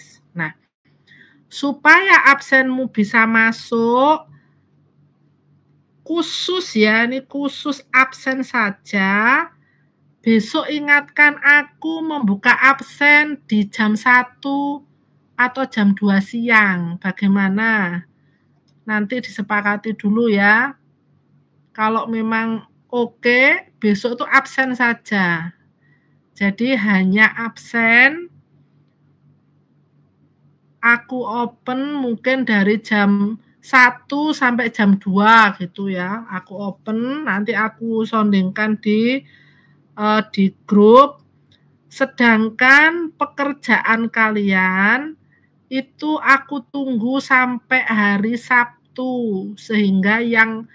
proses. Nah, supaya absenmu bisa masuk, khusus ya, ini khusus absen saja, besok ingatkan aku membuka absen di jam 1 atau jam 2 siang. Bagaimana? Nanti disepakati dulu ya. Kalau memang oke, besok itu absen saja. Jadi hanya absen, aku open mungkin dari jam 1 sampai jam 2 gitu ya. Aku open, nanti aku soundingkan di grup. Sedangkan pekerjaan kalian itu aku tunggu sampai hari Sabtu, sehingga yang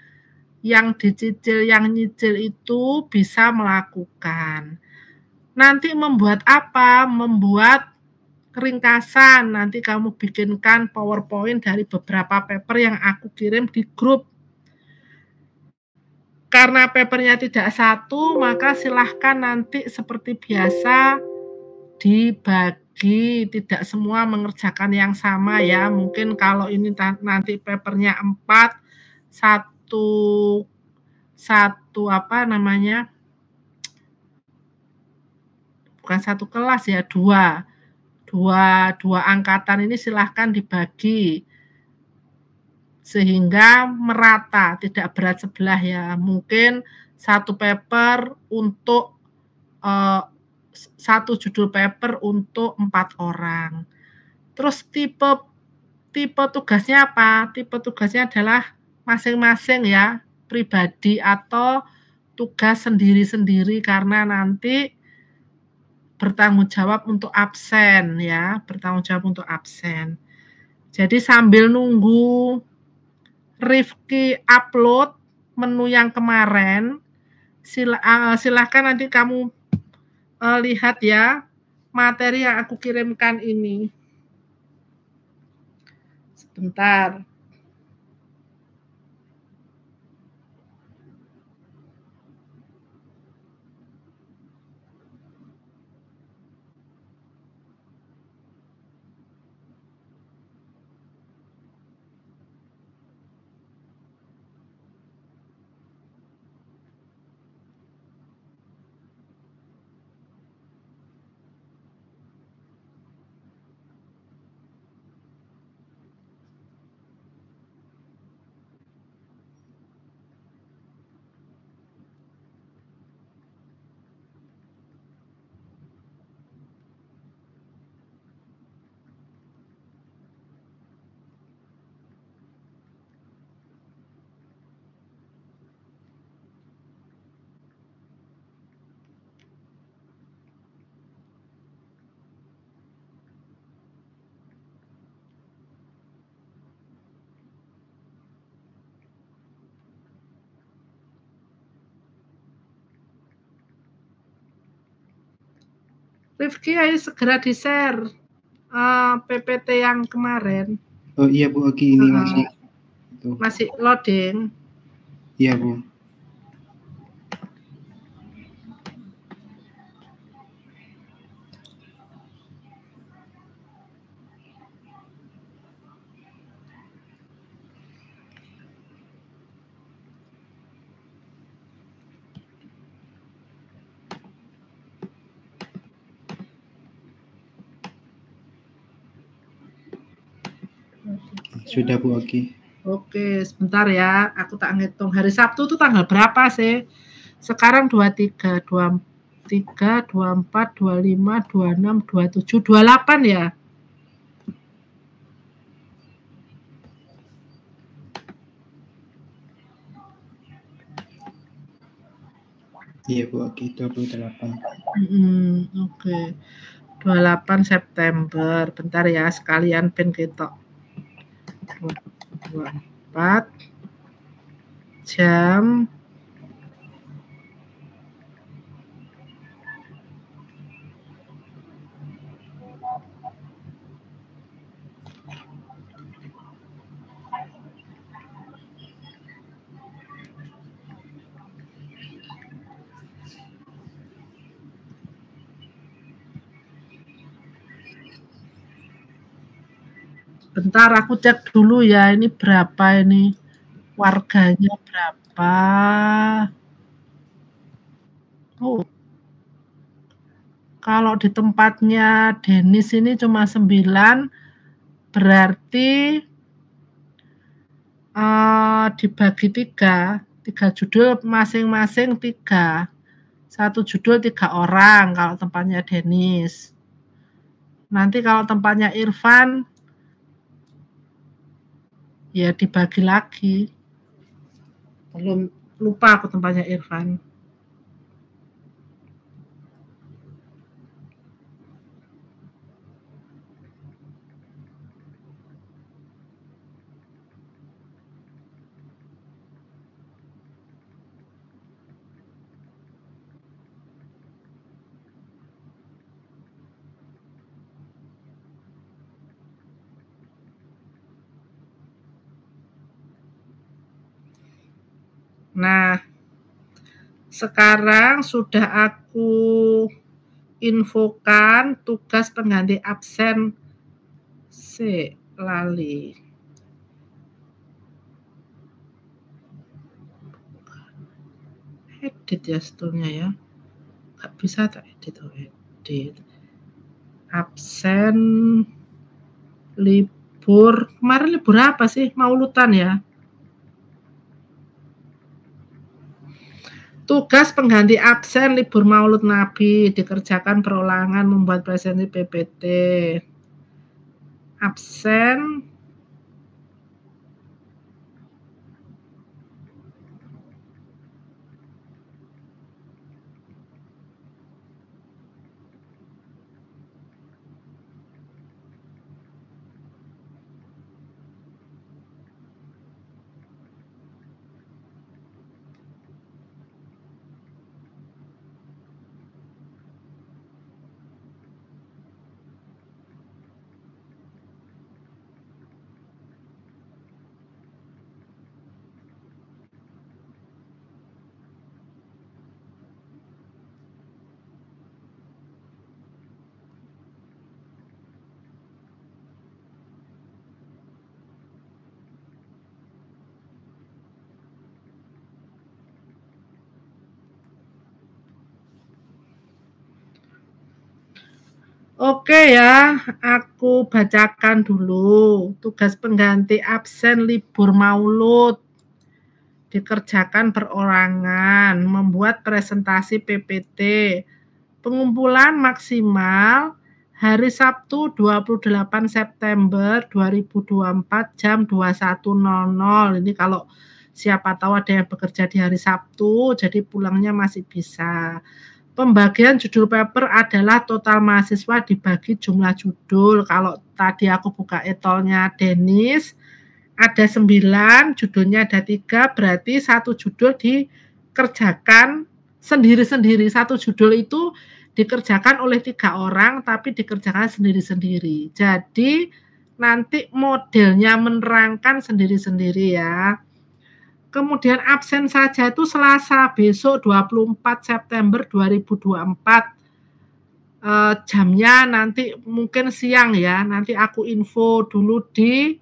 dicicil, yang nyicil itu bisa melakukan. Nanti membuat apa? Membuat ringkasan. Nanti kamu bikinkan PowerPoint dari beberapa paper yang aku kirim di grup. Karena papernya tidak satu, maka silahkan nanti seperti biasa dibagi, tidak semua mengerjakan yang sama ya. Mungkin kalau ini nanti papernya 4, satu apa namanya, bukan satu kelas ya, dua angkatan ini silahkan dibagi sehingga merata, tidak berat sebelah ya. Mungkin satu paper untuk satu judul paper untuk 4 orang. Terus tipe tugasnya apa? Tipe tugasnya adalah masing-masing ya, pribadi atau tugas sendiri-sendiri, karena nanti bertanggung jawab untuk absen ya, bertanggung jawab untuk absen. Jadi sambil nunggu Rifki upload menu yang kemarin, silahkan nanti kamu lihat ya materi yang aku kirimkan ini. Sebentar. Rifki, ayo segera di-share PPT yang kemarin. Oh iya Bu Oki, ini masih loading. Iya Bu. Sudah Bu Oki. Oke, sebentar ya, aku tak ngitung. Hari Sabtu itu tanggal berapa sih? Sekarang 23, 24, 25, 26, 27, 28 ya? Iya Bu Oki, 28. Oke. 28 September. Bentar ya, sekalian pin kita. 24 jam 24 Bentar aku cek dulu ya, ini berapa ini? Warganya berapa? Oh. Kalau di tempatnya Denis ini cuma 9, berarti dibagi 3 judul masing-masing 3. 1 judul 3 orang kalau tempatnya Denis. Nanti kalau tempatnya Irfan, ya dibagi lagi. Belum lupa aku tempatnya Irfan. Nah, sekarang sudah aku infokan tugas pengganti absen. Lali. Edit ya stolnya ya. Gak bisa tak edit. Absen libur. Kemarin libur apa sih? Maulutan ya. Tugas pengganti absen libur Maulud Nabi dikerjakan perulangan membuat presentasi PPT. Absen Oke ya, aku bacakan dulu. Tugas pengganti absen libur Maulud dikerjakan perorangan, membuat presentasi PPT. Pengumpulan maksimal hari Sabtu 28 September 2024 jam 21.00. Ini kalau siapa tahu ada yang bekerja di hari Sabtu, jadi pulangnya masih bisa. Pembagian judul paper adalah total mahasiswa dibagi jumlah judul. Kalau tadi aku buka etolnya Denis, ada 9, judulnya ada 3, berarti 1 judul dikerjakan sendiri-sendiri. 1 judul itu dikerjakan oleh 3 orang, tapi dikerjakan sendiri-sendiri. Jadi nanti modelnya menerangkan sendiri-sendiri ya. Kemudian absen saja itu Selasa besok 24 September 2024. Jamnya nanti mungkin siang ya. Nanti aku info dulu di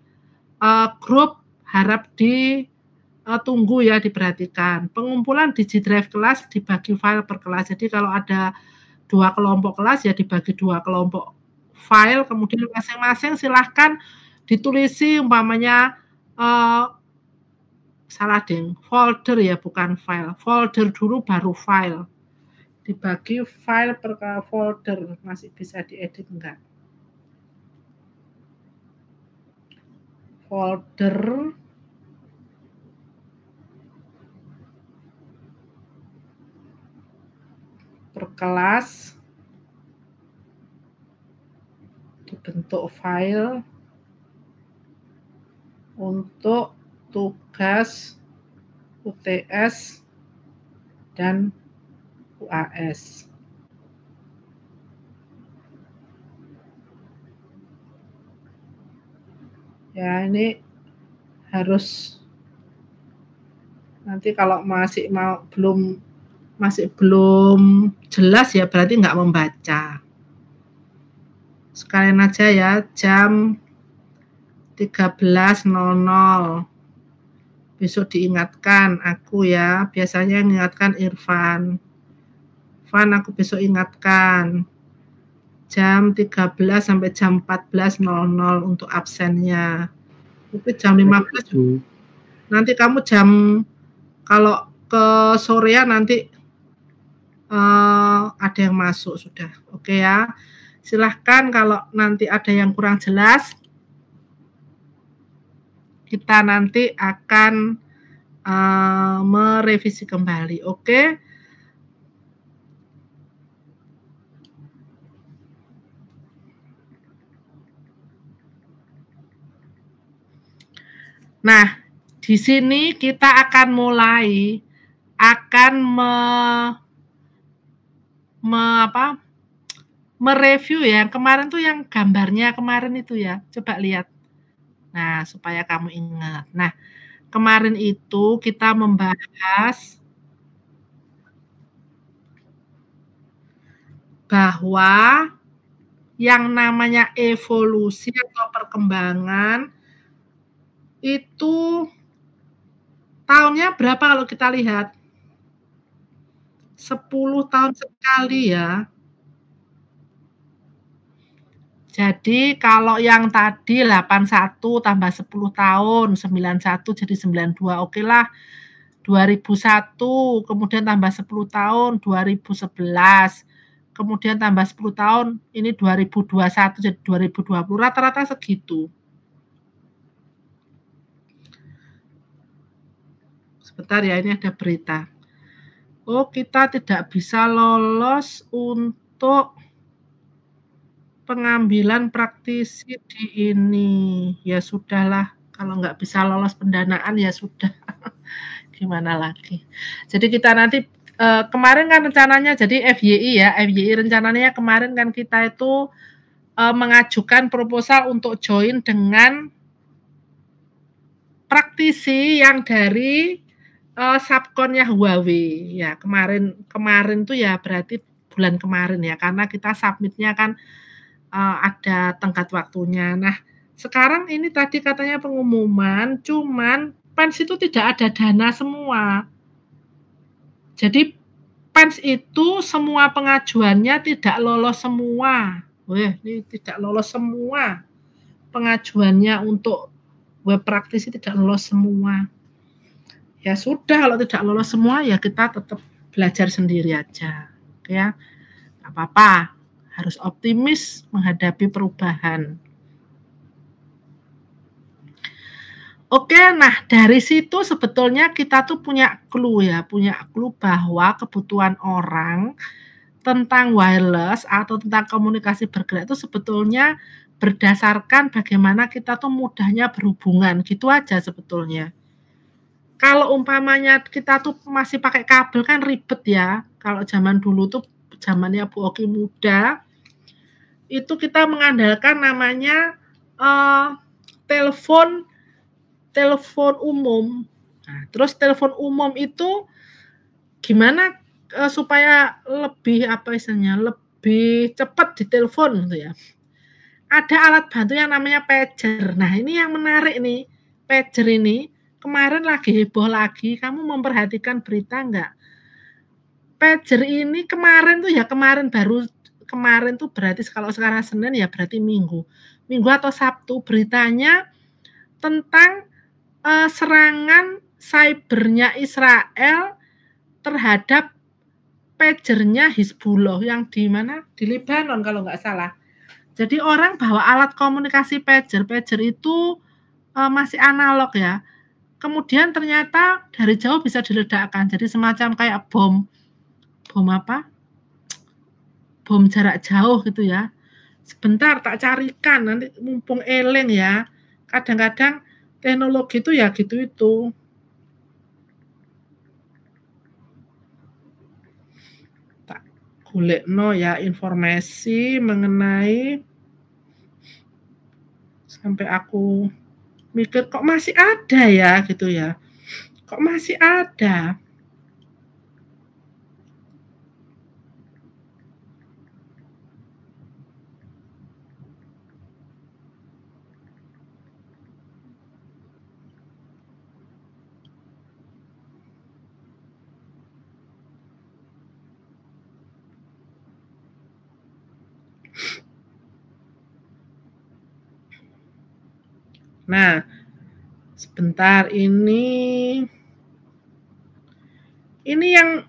grup, harap ditunggu ya, diperhatikan. Pengumpulan DigiDrive kelas dibagi file per kelas. Jadi kalau ada 2 kelompok kelas ya dibagi 2 kelompok file. Kemudian masing-masing silahkan ditulisi umpamanya salah deng, folder ya bukan file. Folder dulu baru file. Dibagi file per folder, masih bisa diedit enggak? Folder per kelas dibentuk file untuk tugas UTS dan UAS. Ya, ini harus nanti kalau masih belum jelas ya berarti nggak membaca. Sekalian aja ya, jam 13.00. Besok diingatkan aku ya. Biasanya yang mengingatkan Irfan. Irfan, aku besok ingatkan. Jam 13 sampai jam 14.00 untuk absennya. Itu jam 15. Nanti kamu kalau ke sorean nanti ada yang masuk sudah. Oke ya. Silahkan kalau nanti ada yang kurang jelas, kita nanti akan merevisi kembali. Oke. Nah, di sini kita akan mulai mereview ya. Kemarin tuh yang gambarnya kemarin itu ya. Coba lihat. Nah, supaya kamu ingat. Nah, kemarin itu kita membahas bahwa yang namanya evolusi atau perkembangan itu tahunnya berapa kalau kita lihat? 10 tahun sekali ya. Jadi kalau yang tadi 81 tambah 10 tahun, 91 jadi 92. Oke lah. 2001, kemudian tambah 10 tahun, 2011. Kemudian tambah 10 tahun, ini 2021 jadi 2020. Rata-rata segitu. Sebentar ya, ini ada berita. Oh, kita tidak bisa lolos untuk pengambilan praktisi di ini. Ya sudahlah, kalau nggak bisa lolos pendanaan ya sudah. Gimana lagi. Jadi kita nanti kemarin kan rencananya jadi FYI ya. FYI rencananya kemarin kan kita itu mengajukan proposal untuk join dengan praktisi yang dari subkonnya Huawei. Ya, kemarin tuh ya berarti bulan kemarin ya, karena kita submitnya kan ada tenggat waktunya. Nah, sekarang ini tadi katanya pengumuman, cuman PENS itu tidak ada dana semua. Jadi PENS itu semua pengajuannya tidak lolos semua. Ini tidak lolos semua. Pengajuannya untuk web praktisi tidak lolos semua. Ya sudah, kalau tidak lolos semua ya kita tetap belajar sendiri aja. Ya, nggak apa-apa. Harus optimis menghadapi perubahan. Oke, nah dari situ sebetulnya kita tuh punya clue bahwa kebutuhan orang tentang wireless atau tentang komunikasi bergerak itu sebetulnya berdasarkan bagaimana kita tuh mudahnya berhubungan, gitu aja sebetulnya. Kalau umpamanya kita tuh masih pakai kabel kan ribet ya. Kalau zaman dulu tuh zamannya Bu Oki muda, itu kita mengandalkan namanya telepon umum. Nah, terus telepon umum itu gimana supaya lebih lebih cepat ditelepon gitu ya. Ada alat bantu yang namanya pager. Nah, ini yang menarik nih. Pager ini kemarin lagi heboh lagi. Kamu memperhatikan berita enggak? Pager ini kemarin tuh berarti kalau sekarang Senin ya berarti Minggu atau Sabtu beritanya tentang serangan cybernya Israel terhadap pagernya Hizbullah yang di mana? Di Lebanon kalau nggak salah. Jadi orang bawa alat komunikasi pager itu masih analog ya. Kemudian ternyata dari jauh bisa diledakkan. Jadi semacam kayak bom jarak jauh gitu ya. Sebentar tak carikan nanti mumpung eleng ya. Kadang-kadang teknologi itu ya gitu itu. Tak golekno ya informasi mengenai sampai aku mikir kok masih ada ya gitu ya. Kok masih ada? Nah, sebentar, ini yang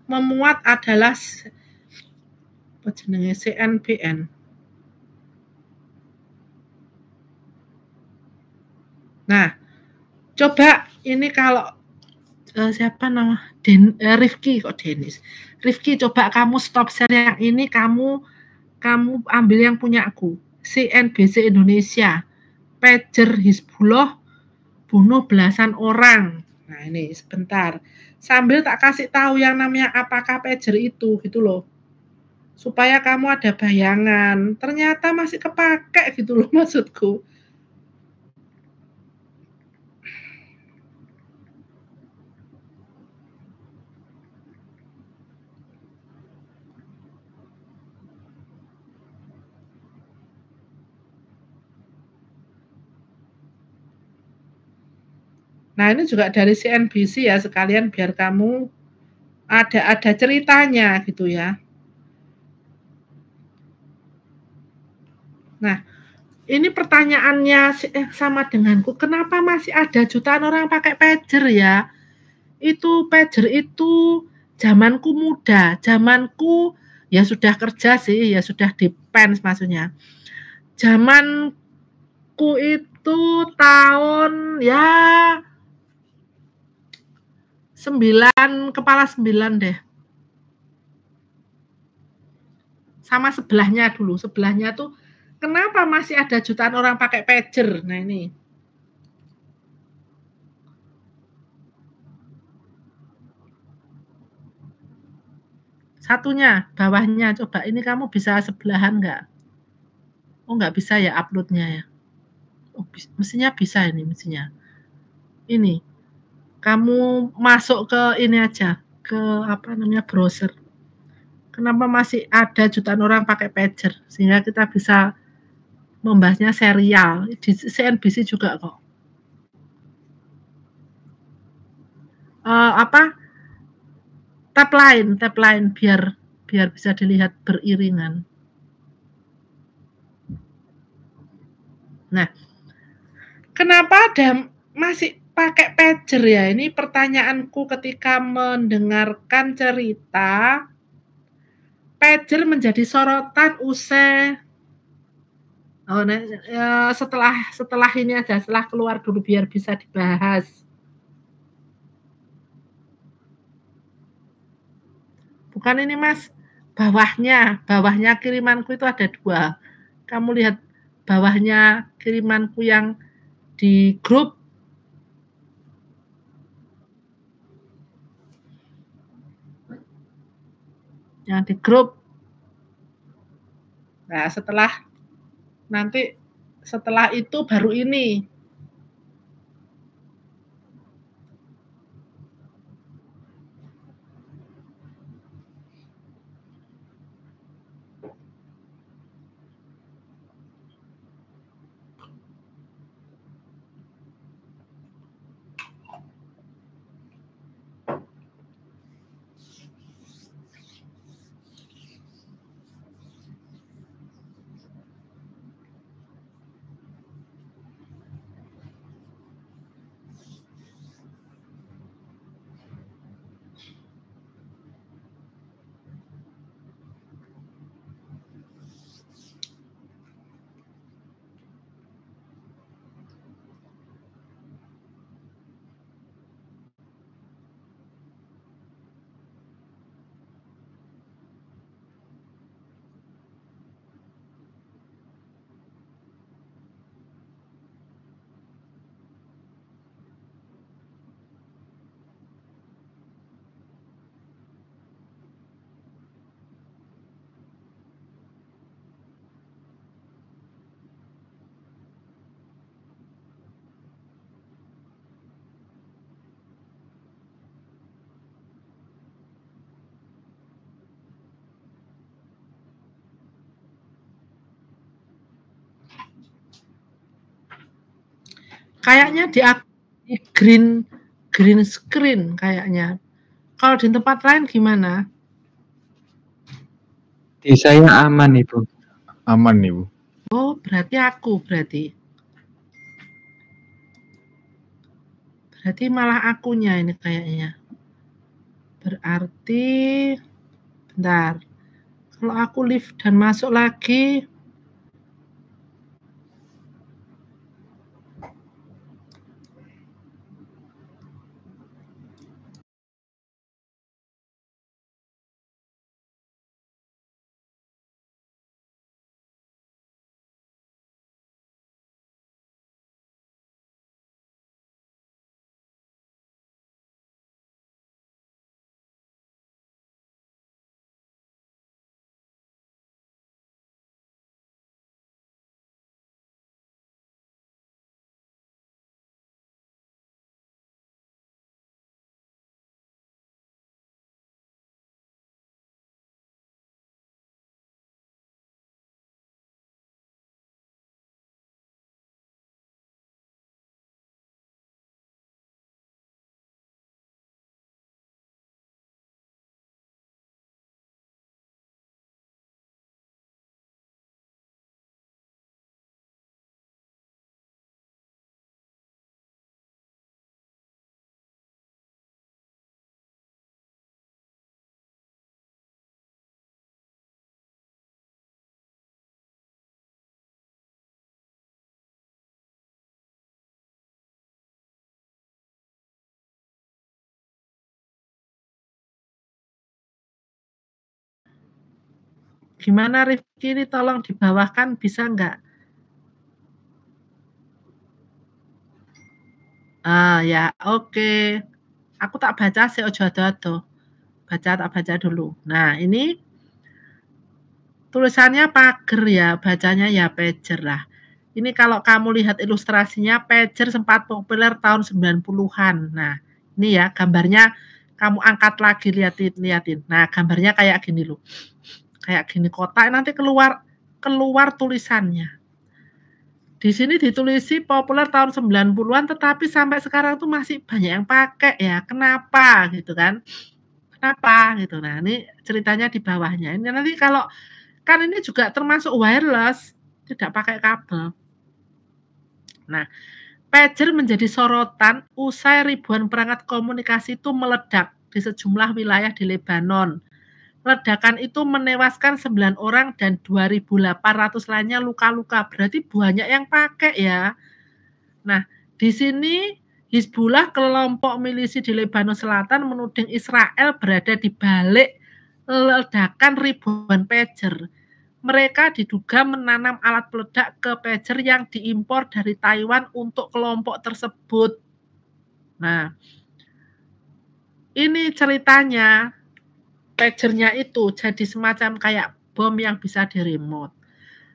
memuat adalah apa jenenge CNBN. Nah, coba ini kalau siapa nama Rifki kok Denis. Rifki, coba kamu stop share yang ini, kamu ambil yang punya aku. CNBC Indonesia, pager Hizbullah bunuh belasan orang. Nah, ini sebentar. Sambil tak kasih tahu yang namanya apakah pager itu gitu loh. Supaya kamu ada bayangan. Ternyata masih kepake gitu loh maksudku. Nah, ini juga dari CNBC ya, sekalian biar kamu ada ceritanya gitu ya. Nah, ini pertanyaannya sama denganku, kenapa masih ada jutaan orang pakai pager ya? Itu pager itu zamanku muda, zamanku ya sudah kerja sih, ya sudah depends maksudnya. Zamanku itu tahun ya 9 deh. Sama sebelahnya dulu, sebelahnya tuh kenapa masih ada jutaan orang pakai pager? Nah ini. Satunya, bawahnya, coba ini kamu bisa sebelahan nggak? Oh nggak bisa ya uploadnya ya. Oh, mestinya bisa ini, mestinya. Ini, kamu masuk ke ini aja, ke apa namanya browser. Kenapa masih ada jutaan orang pakai pager? Sehingga kita bisa membahasnya serial. Di CNBC juga kok. Tab lain biar bisa dilihat beriringan. Nah, kenapa ada masih pakai pager ya? Ini pertanyaanku ketika mendengarkan cerita. Pager menjadi sorotan usai setelah ini aja, setelah keluar dulu biar bisa dibahas. Bukan ini Mas, bawahnya kirimanku itu ada 2. Kamu lihat bawahnya kirimanku yang di grup. Yang di grup. Nah, setelah itu baru ini. Kayaknya di green screen kayaknya. Kalau di tempat lain gimana? Di saya aman, Ibu. Aman, Ibu. Oh, berarti aku berarti. Berarti malah akunya ini kayaknya. Berarti bentar. Kalau aku leave dan masuk lagi, gimana Rifki ini tolong dibawahkan bisa nggak? Ya oke. Aku tak baca sih ojo ado-ado. Tak baca dulu. Nah, ini tulisannya pager ya, bacanya ya pager lah. Ini kalau kamu lihat ilustrasinya, pager sempat populer tahun 90-an. Nah, ini ya gambarnya kamu angkat lagi liatin. Nah, gambarnya kayak gini loh. Kayak gini kotak nanti keluar tulisannya. Di sini ditulisi populer tahun 90-an tetapi sampai sekarang tuh masih banyak yang pakai ya. Kenapa gitu kan? Kenapa gitu. Nah, ini ceritanya di bawahnya. Ini nanti kalau kan ini juga termasuk wireless, tidak pakai kabel. Nah, pager menjadi sorotan usai ribuan perangkat komunikasi itu meledak di sejumlah wilayah di Lebanon. Ledakan itu menewaskan 9 orang dan 2.800 lainnya luka-luka. Berarti banyak yang pakai ya. Nah, di sini Hizbullah, kelompok milisi di Lebanon Selatan, menuding Israel berada di balik ledakan ribuan pager. Mereka diduga menanam alat peledak ke pager yang diimpor dari Taiwan untuk kelompok tersebut. Nah, ini ceritanya. Pagernya itu jadi semacam kayak bom yang bisa di-remote.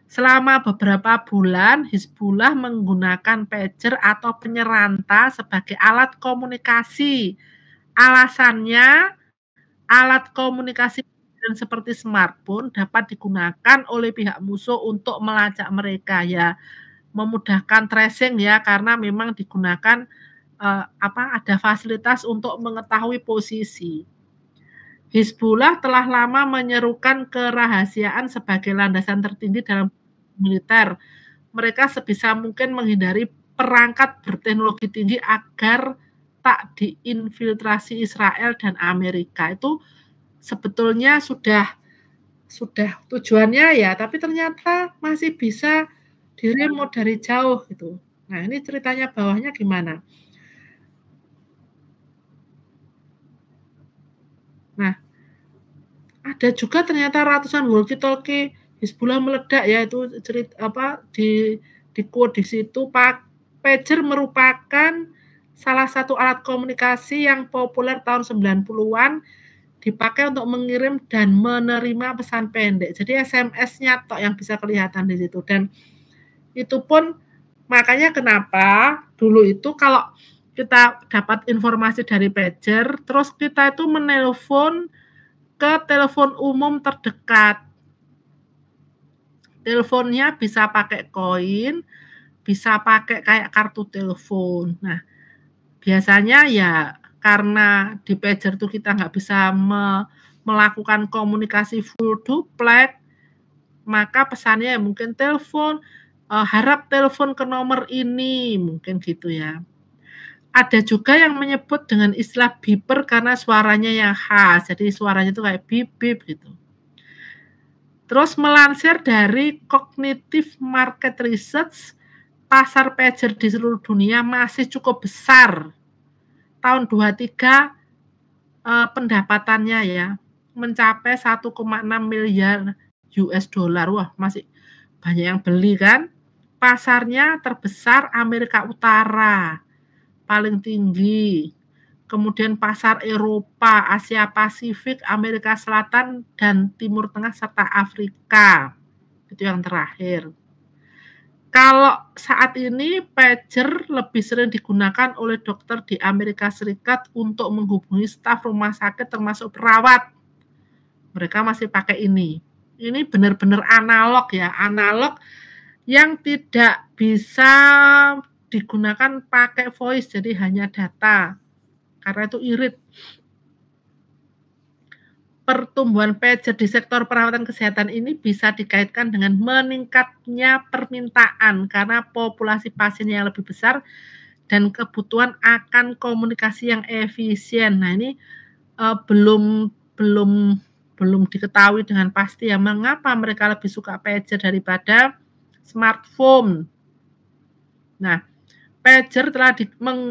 Selama beberapa bulan, Hizbullah menggunakan pager atau penyeranta sebagai alat komunikasi. Alasannya, alat komunikasi seperti smartphone dapat digunakan oleh pihak musuh untuk melacak mereka ya, memudahkan tracing ya karena memang digunakan ada fasilitas untuk mengetahui posisi. Hizbullah telah lama menyerukan kerahasiaan sebagai landasan tertinggi dalam militer. Mereka sebisa mungkin menghindari perangkat berteknologi tinggi agar tak diinfiltrasi Israel dan Amerika. Itu sebetulnya sudah tujuannya ya, tapi ternyata masih bisa di-remote dari jauh gitu. Nah, ini ceritanya bawahnya gimana? Nah, ada juga ternyata ratusan walkie-talkie Hizbullah meledak ya, itu di quote di situ. Pager merupakan salah satu alat komunikasi yang populer tahun 90-an, dipakai untuk mengirim dan menerima pesan pendek. Jadi SMS-nya tok yang bisa kelihatan di situ. Dan itu pun makanya kenapa dulu itu kalau kita dapat informasi dari pager, terus kita itu menelpon ke telepon umum terdekat. Teleponnya bisa pakai koin, bisa pakai kayak kartu telepon. Nah, biasanya ya karena di pager tuh kita nggak bisa melakukan komunikasi full duplex, maka pesannya mungkin telepon, harap telepon ke nomor ini, mungkin gitu ya. Ada juga yang menyebut dengan istilah beeper karena suaranya yang khas, jadi suaranya itu kayak beep-beep gitu. Terus melansir dari Cognitive Market Research, pasar pager di seluruh dunia masih cukup besar. Tahun 23 pendapatannya ya mencapai 1,6 miliar US dollar. Wah, masih banyak yang beli kan? Pasarnya terbesar Amerika Utara, paling tinggi. Kemudian pasar Eropa, Asia Pasifik, Amerika Selatan, dan Timur Tengah, serta Afrika. Itu yang terakhir. Kalau saat ini pager lebih sering digunakan oleh dokter di Amerika Serikat untuk menghubungi staf rumah sakit termasuk perawat. Mereka masih pakai ini. Ini benar-benar analog ya, analog yang tidak bisa digunakan pakai voice, jadi hanya data. Karena itu irit. Pertumbuhan pager di sektor perawatan kesehatan ini bisa dikaitkan dengan meningkatnya permintaan karena populasi pasien yang lebih besar dan kebutuhan akan komunikasi yang efisien. Nah, ini belum diketahui dengan pasti ya mengapa mereka lebih suka pager daripada smartphone. Nah, pager telah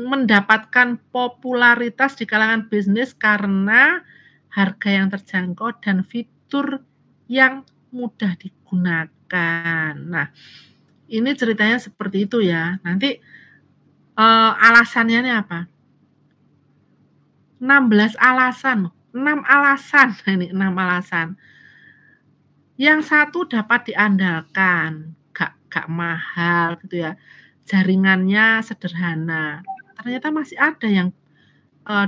mendapatkan popularitas di kalangan bisnis karena harga yang terjangkau dan fitur yang mudah digunakan. Nah, ini ceritanya seperti itu ya. Nanti alasannya ini apa? 16 alasan. 6 alasan. Ini 6 alasan. Yang satu dapat diandalkan, gak mahal gitu ya. Jaringannya sederhana. Ternyata masih ada yang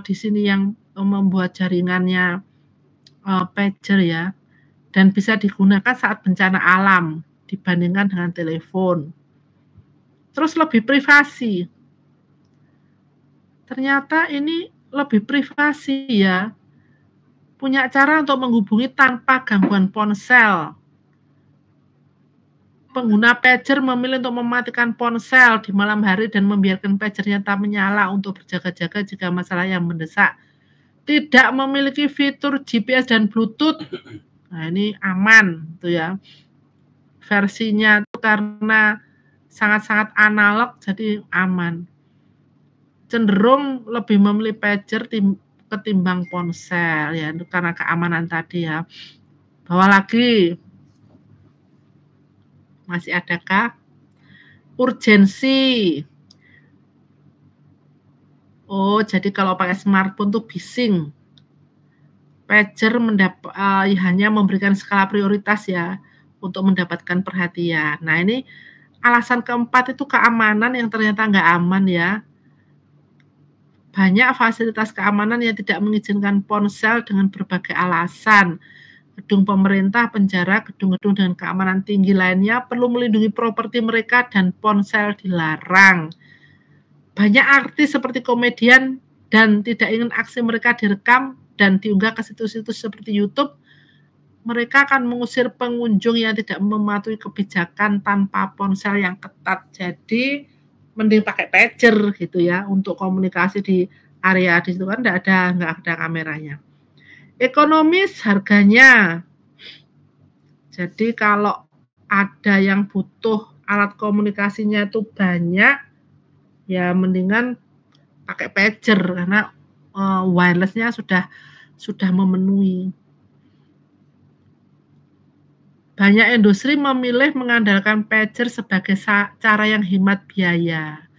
di sini yang membuat jaringannya pager ya, dan bisa digunakan saat bencana alam dibandingkan dengan telepon. Terus lebih privasi. Ternyata ini lebih privasi ya. Punya cara untuk menghubungi tanpa gangguan ponsel. Pengguna pager memilih untuk mematikan ponsel di malam hari dan membiarkan pagernya tak menyala untuk berjaga-jaga jika masalah yang mendesak. Tidak memiliki fitur GPS dan Bluetooth. Nah, ini aman tuh ya. Versinya itu karena sangat-sangat analog jadi aman. Cenderung lebih memilih pager ketimbang ponsel ya, karena keamanan tadi ya. Bawa lagi. Masih adakah? Urgensi. Oh, jadi kalau pakai smartphone tuh bising. Pager hanya memberikan skala prioritas ya untuk mendapatkan perhatian. Nah, ini alasan keempat itu keamanan yang ternyata nggak aman ya. Banyak fasilitas keamanan yang tidak mengizinkan ponsel dengan berbagai alasan. Gedung pemerintah, penjara, gedung-gedung dengan keamanan tinggi lainnya perlu melindungi properti mereka dan ponsel dilarang. Banyak artis seperti komedian dan tidak ingin aksi mereka direkam dan diunggah ke situs-situs seperti YouTube, mereka akan mengusir pengunjung yang tidak mematuhi kebijakan tanpa ponsel yang ketat. Jadi mending pakai pager gitu ya untuk komunikasi di area di situ kan nggak ada kameranya. Ekonomis harganya. Jadi kalau ada yang butuh alat komunikasinya itu banyak, ya mendingan pakai pager karena wirelessnya sudah memenuhi. Banyak industri memilih mengandalkan pager sebagai cara yang hemat biaya.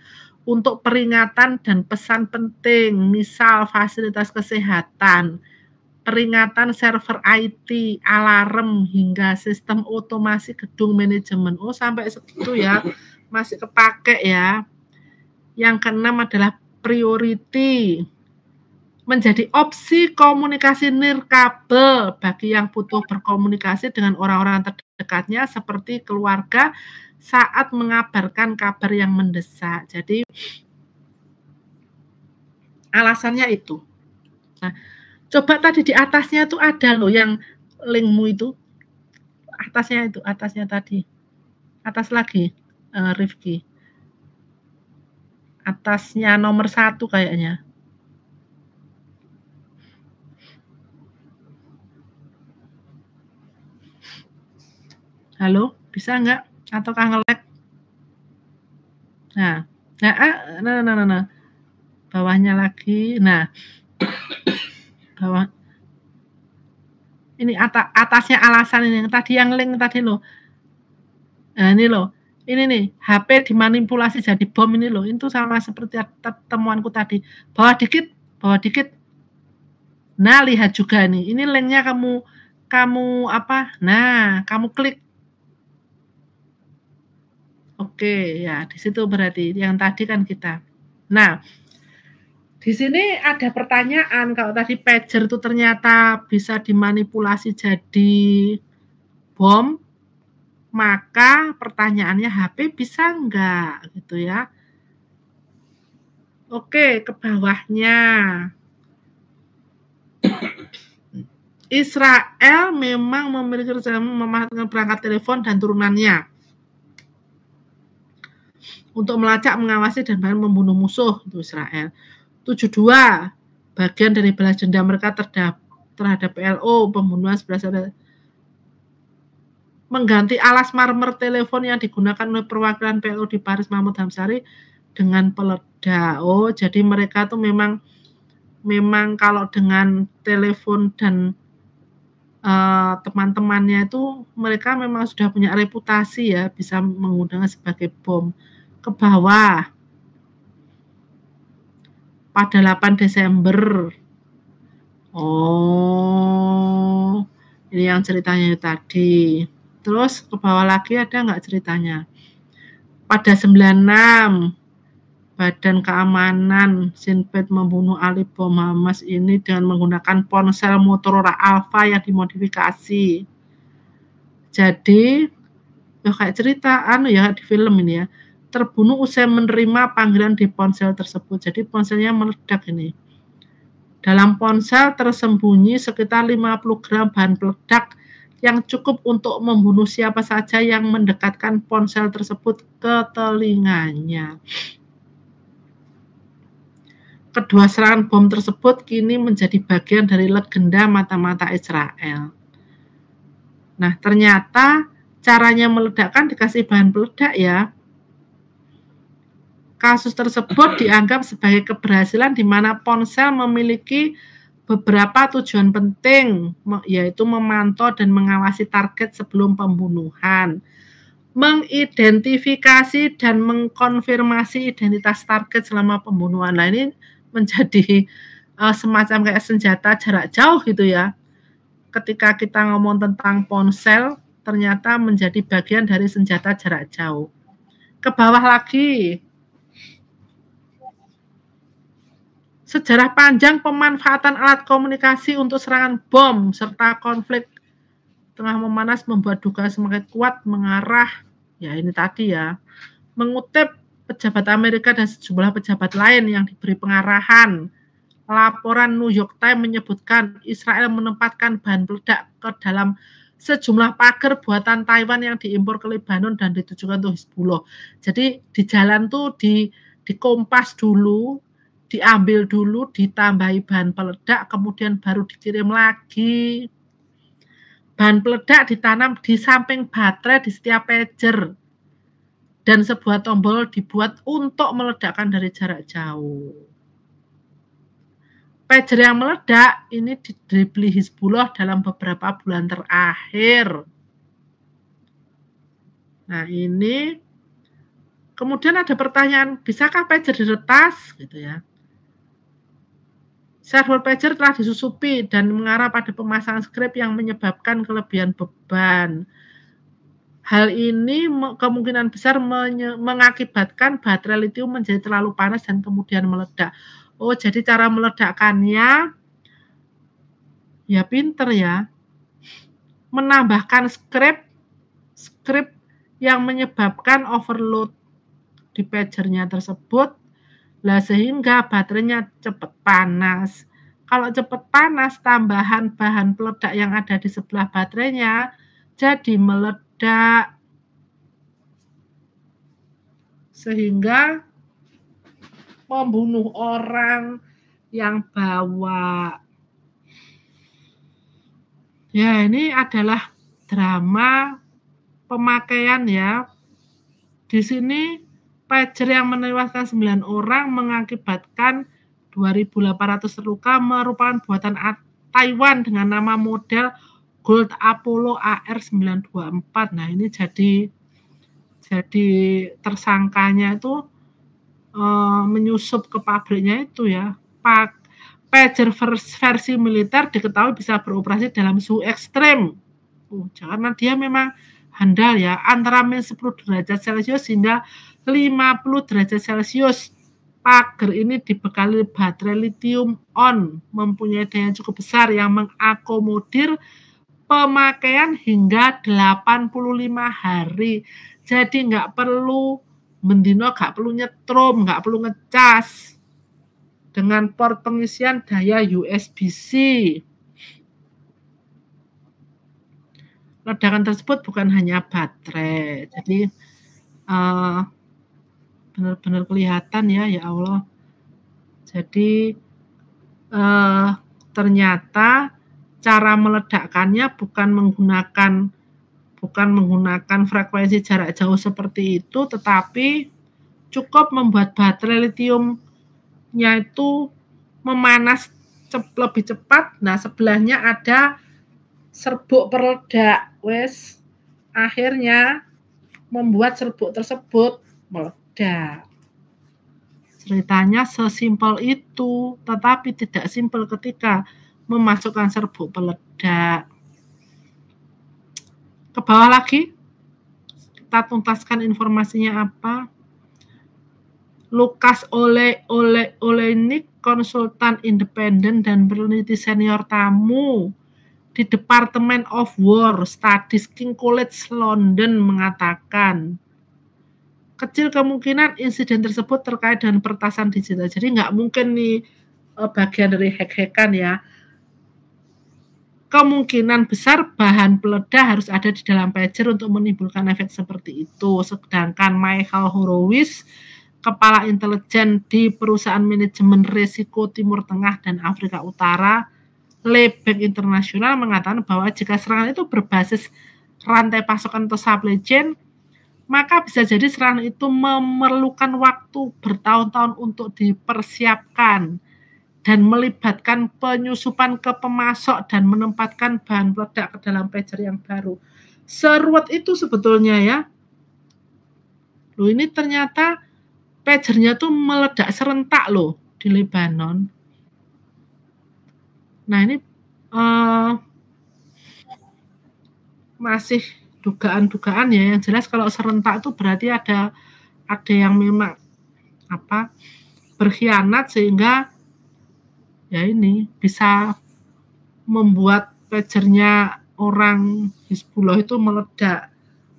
Untuk peringatan dan pesan penting, misal fasilitas kesehatan, peringatan server IT, alarm, hingga sistem otomasi gedung manajemen. Oh, sampai segitu ya, masih kepake ya. Yang keenam adalah priority. Menjadi opsi komunikasi nirkabel bagi yang butuh berkomunikasi dengan orang-orang terdekatnya seperti keluarga saat mengabarkan kabar yang mendesak. Jadi alasannya itu. Nah, coba tadi di atasnya tuh ada loh yang linkmu itu. atasnya itu, atasnya tadi. Atas lagi, Rifki. Atasnya nomor 1 kayaknya. Halo, bisa nggak? Ataukah nge-lag? Nah. Bawahnya lagi. Nah, bawah. Ini atasnya alasan ini. Tadi yang link tadi loh. Nah, ini loh. Ini nih, HP dimanipulasi jadi bom ini loh. Itu sama seperti temuanku tadi. Bawah dikit. Nah, lihat juga nih. Ini linknya kamu apa? Nah, kamu klik. Oke, ya di situ berarti yang tadi kan kita. Nah, di sini ada pertanyaan, kalau tadi pager itu ternyata bisa dimanipulasi jadi bom, maka pertanyaannya HP bisa enggak gitu ya. Oke, ke bawahnya. Israel memang memiliki rencana memanfaatkan perangkat telepon dan turunannya untuk melacak, mengawasi, dan bahkan membunuh musuh itu Israel. 72, bagian dari balas dendam mereka terhadap PLO, pembunuhan 11 mengganti alas marmer telepon yang digunakan oleh perwakilan PLO di Paris Mahmud Hamsari dengan peledak. Oh, jadi mereka tuh memang kalau dengan telepon dan teman-temannya itu mereka memang sudah punya reputasi ya, bisa menggunakan sebagai bom. Ke bawah. Pada 8 Desember. Oh, ini yang ceritanya tadi. Terus ke bawah lagi ada nggak ceritanya? Pada 96, Badan Keamanan Sinbad membunuh Ali bom Hamas ini dengan menggunakan ponsel Motorola Alpha yang dimodifikasi. Jadi, kayak cerita ya di film ini ya. Terbunuh usai menerima panggilan di ponsel tersebut. Jadi ponselnya meledak ini. Dalam ponsel tersembunyi sekitar 50 gram bahan peledak yang cukup untuk membunuh siapa saja yang mendekatkan ponsel tersebut ke telinganya. Kedua serangan bom tersebut kini menjadi bagian dari legenda mata-mata Israel. Nah, ternyata caranya meledakkan dikasih bahan peledak ya. Kasus tersebut dianggap sebagai keberhasilan di mana ponsel memiliki beberapa tujuan penting, yaitu memantau dan mengawasi target sebelum pembunuhan, mengidentifikasi dan mengkonfirmasi identitas target selama pembunuhan. Nah, ini menjadi semacam kayak senjata jarak jauh gitu ya. Ketika kita ngomong tentang ponsel, ternyata menjadi bagian dari senjata jarak jauh. Ke bawah lagi. Sejarah panjang pemanfaatan alat komunikasi untuk serangan bom serta konflik tengah memanas membuat dugaan semakin kuat mengarah, ya ini tadi ya, mengutip pejabat Amerika dan sejumlah pejabat lain yang diberi pengarahan. Laporan New York Times menyebutkan Israel menempatkan bahan peledak ke dalam sejumlah pagar buatan Taiwan yang diimpor ke Lebanon dan ditujukan untuk Hizbullah. Jadi di jalan tuh dikompas dulu, diambil dulu, ditambahi bahan peledak, kemudian baru dikirim lagi. Bahan peledak ditanam di samping baterai di setiap pager. Dan sebuah tombol dibuat untuk meledakkan dari jarak jauh. Pager yang meledak ini dibeli Hizbullah dalam beberapa bulan terakhir. Nah ini, kemudian ada pertanyaan, bisakah pager diretas? Gitu ya. Server pager telah disusupi dan mengarah pada pemasangan skrip yang menyebabkan kelebihan beban. Hal ini kemungkinan besar mengakibatkan baterai litium menjadi terlalu panas dan kemudian meledak. Oh, jadi cara meledakkannya ya pinter ya. Menambahkan skrip yang menyebabkan overload di pagernya tersebut. Lah sehingga baterainya cepat panas. Kalau cepat panas, tambahan bahan peledak yang ada di sebelah baterainya jadi meledak sehingga membunuh orang yang bawa. Ya, ini adalah drama pemakaian ya. Di sini pager yang menewaskan 9 orang mengakibatkan 2.800 terluka merupakan buatan Taiwan dengan nama model Gold Apollo AR924. Nah, ini jadi tersangkanya itu menyusup ke pabriknya itu ya. Pager versi militer diketahui bisa beroperasi dalam suhu ekstrem. Karena dia memang handal ya, antara -10 derajat Celcius hingga 50 derajat Celcius. Pager ini dibekali baterai lithium-ion, mempunyai daya yang cukup besar yang mengakomodir pemakaian hingga 85 hari. Jadi nggak perlu mendino, nggak perlu nyetrum, nggak perlu ngecas. Dengan port pengisian daya USB-C. Ledakan tersebut bukan hanya baterai, jadi benar-benar kelihatan ya Allah. Jadi ternyata cara meledakkannya bukan menggunakan frekuensi jarak jauh seperti itu, tetapi cukup membuat baterai lithiumnya itu memanas lebih cepat. Nah, sebelahnya ada serbuk peledak, akhirnya membuat serbuk tersebut meledak. Ceritanya sesimpel itu, tetapi tidak simpel ketika memasukkan serbuk peledak. Ke bawah lagi, kita tuntaskan informasinya apa. Lukas Olejnik, konsultan independen dan peneliti senior tamu di Department of War Studies King College London mengatakan kecil kemungkinan insiden tersebut terkait dengan peretasan digital. Jadi nggak mungkin nih bagian dari hack-hackan ya. Kemungkinan besar bahan peledak harus ada di dalam pager untuk menimbulkan efek seperti itu. Sedangkan Michael Horowitz, kepala intelijen di perusahaan manajemen risiko Timur Tengah dan Afrika Utara, Lebank Internasional, mengatakan bahwa jika serangan itu berbasis rantai pasokan atau supply chain, maka bisa jadi serangan itu memerlukan waktu bertahun-tahun untuk dipersiapkan dan melibatkan penyusupan ke pemasok dan menempatkan bahan peledak ke dalam pager yang baru. Seruat itu sebetulnya ya. Loh, ini ternyata pagernya tuh meledak serentak loh di Lebanon. Nah, ini masih dugaan-dugaan ya. Yang jelas kalau serentak itu berarti ada yang memang berkhianat sehingga ya ini bisa membuat pagernya orang Hizbullah itu meledak.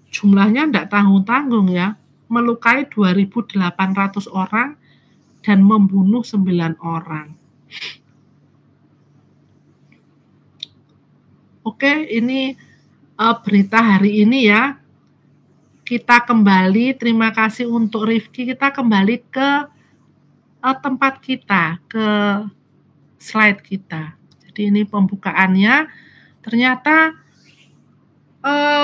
Jumlahnya tidak tanggung-tanggung ya, melukai 2.800 orang dan membunuh 9 orang. Oke, ini berita hari ini ya. Kita kembali, terima kasih untuk Rifki. Kita kembali ke tempat kita, ke slide kita. Jadi ini pembukaannya. Ternyata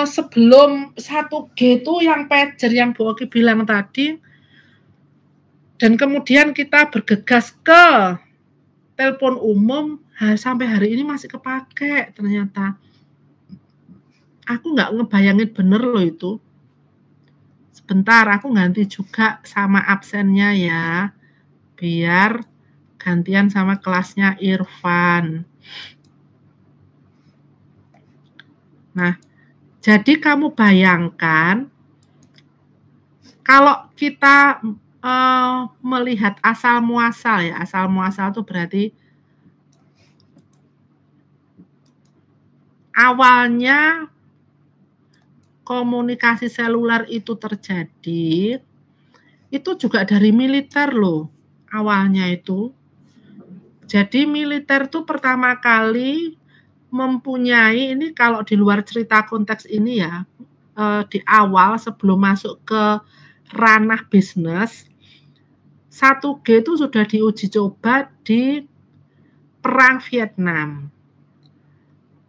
sebelum 1G itu yang pager yang Bu Oki bilang tadi, dan kemudian kita bergegas ke telepon umum, sampai hari ini masih kepake ternyata. Aku nggak ngebayangin bener loh itu. Sebentar, aku ganti juga sama absennya ya, biar gantian sama kelasnya Irfan. Nah, jadi kamu bayangkan kalau kita melihat asal muasal ya, asal muasal itu berarti awalnya komunikasi seluler itu terjadi, itu juga dari militer loh awalnya itu. Jadi militer itu pertama kali mempunyai, ini kalau di luar cerita konteks ini ya, di awal sebelum masuk ke ranah bisnis, 1G itu sudah diuji coba di Perang Vietnam.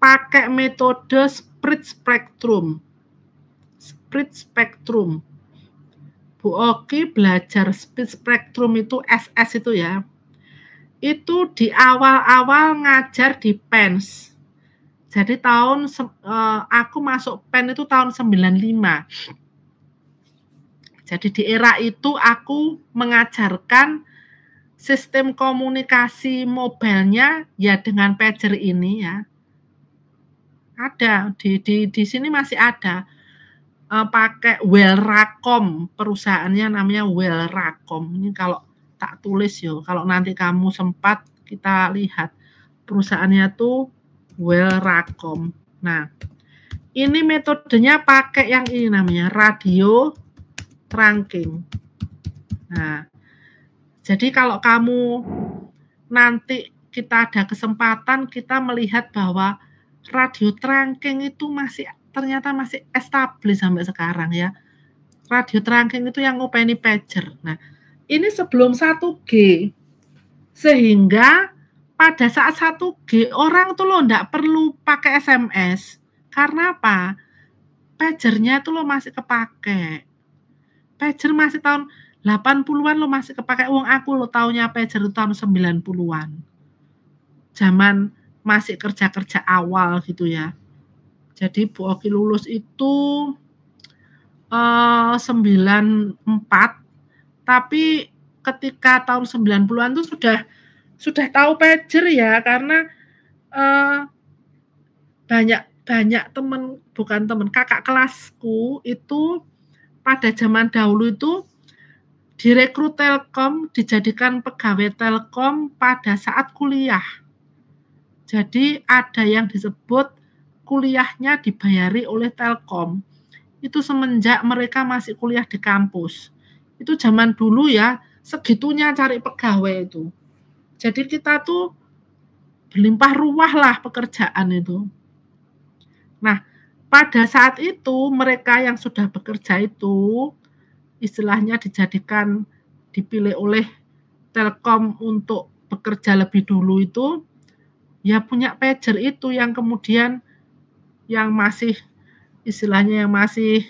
Pakai metode split spectrum. Split spectrum. Bu Oki belajar split spectrum itu SS itu ya. Itu di awal-awal ngajar di PENS. Jadi aku masuk PEN itu tahun 95. Jadi di era itu aku mengajarkan sistem komunikasi mobilenya ya dengan pager ini ya. Ada di sini masih ada. Pakai Welracom, perusahaannya namanya Welracom. Ini kalau tak tulis yo, kalau nanti kamu sempat kita lihat perusahaannya tuh Welracom. Nah, ini metodenya pakai yang ini namanya radio trunking. Nah, jadi kalau kamu nanti kita ada kesempatan kita melihat bahwa radio trunking itu ternyata masih established sampai sekarang ya. Radio trunking itu yang ngopeni pager. Nah, ini sebelum 1G. Sehingga pada saat 1G orang tuh lo nggak perlu pakai SMS. Karena apa? Pagernya tuh lo masih kepake. Pager masih tahun 80-an lo masih kepake. Wong aku lo taunya pager itu tahun 90-an. Zaman masih kerja-kerja awal gitu ya. Jadi Bu Oki lulus itu 94, tapi ketika tahun 90-an itu sudah tahu pager ya, karena banyak kakak kelasku itu pada zaman dahulu itu direkrut Telkom, dijadikan pegawai Telkom pada saat kuliah. Jadi ada yang disebut kuliahnya dibayari oleh Telkom. Itu semenjak mereka masih kuliah di kampus. Itu zaman dulu ya, segitunya cari pegawai itu. Jadi kita tuh berlimpah ruah lah pekerjaan itu. Nah, pada saat itu mereka yang sudah bekerja itu istilahnya dipilih oleh Telkom untuk bekerja lebih dulu itu ya punya pager itu yang kemudian yang masih istilahnya yang masih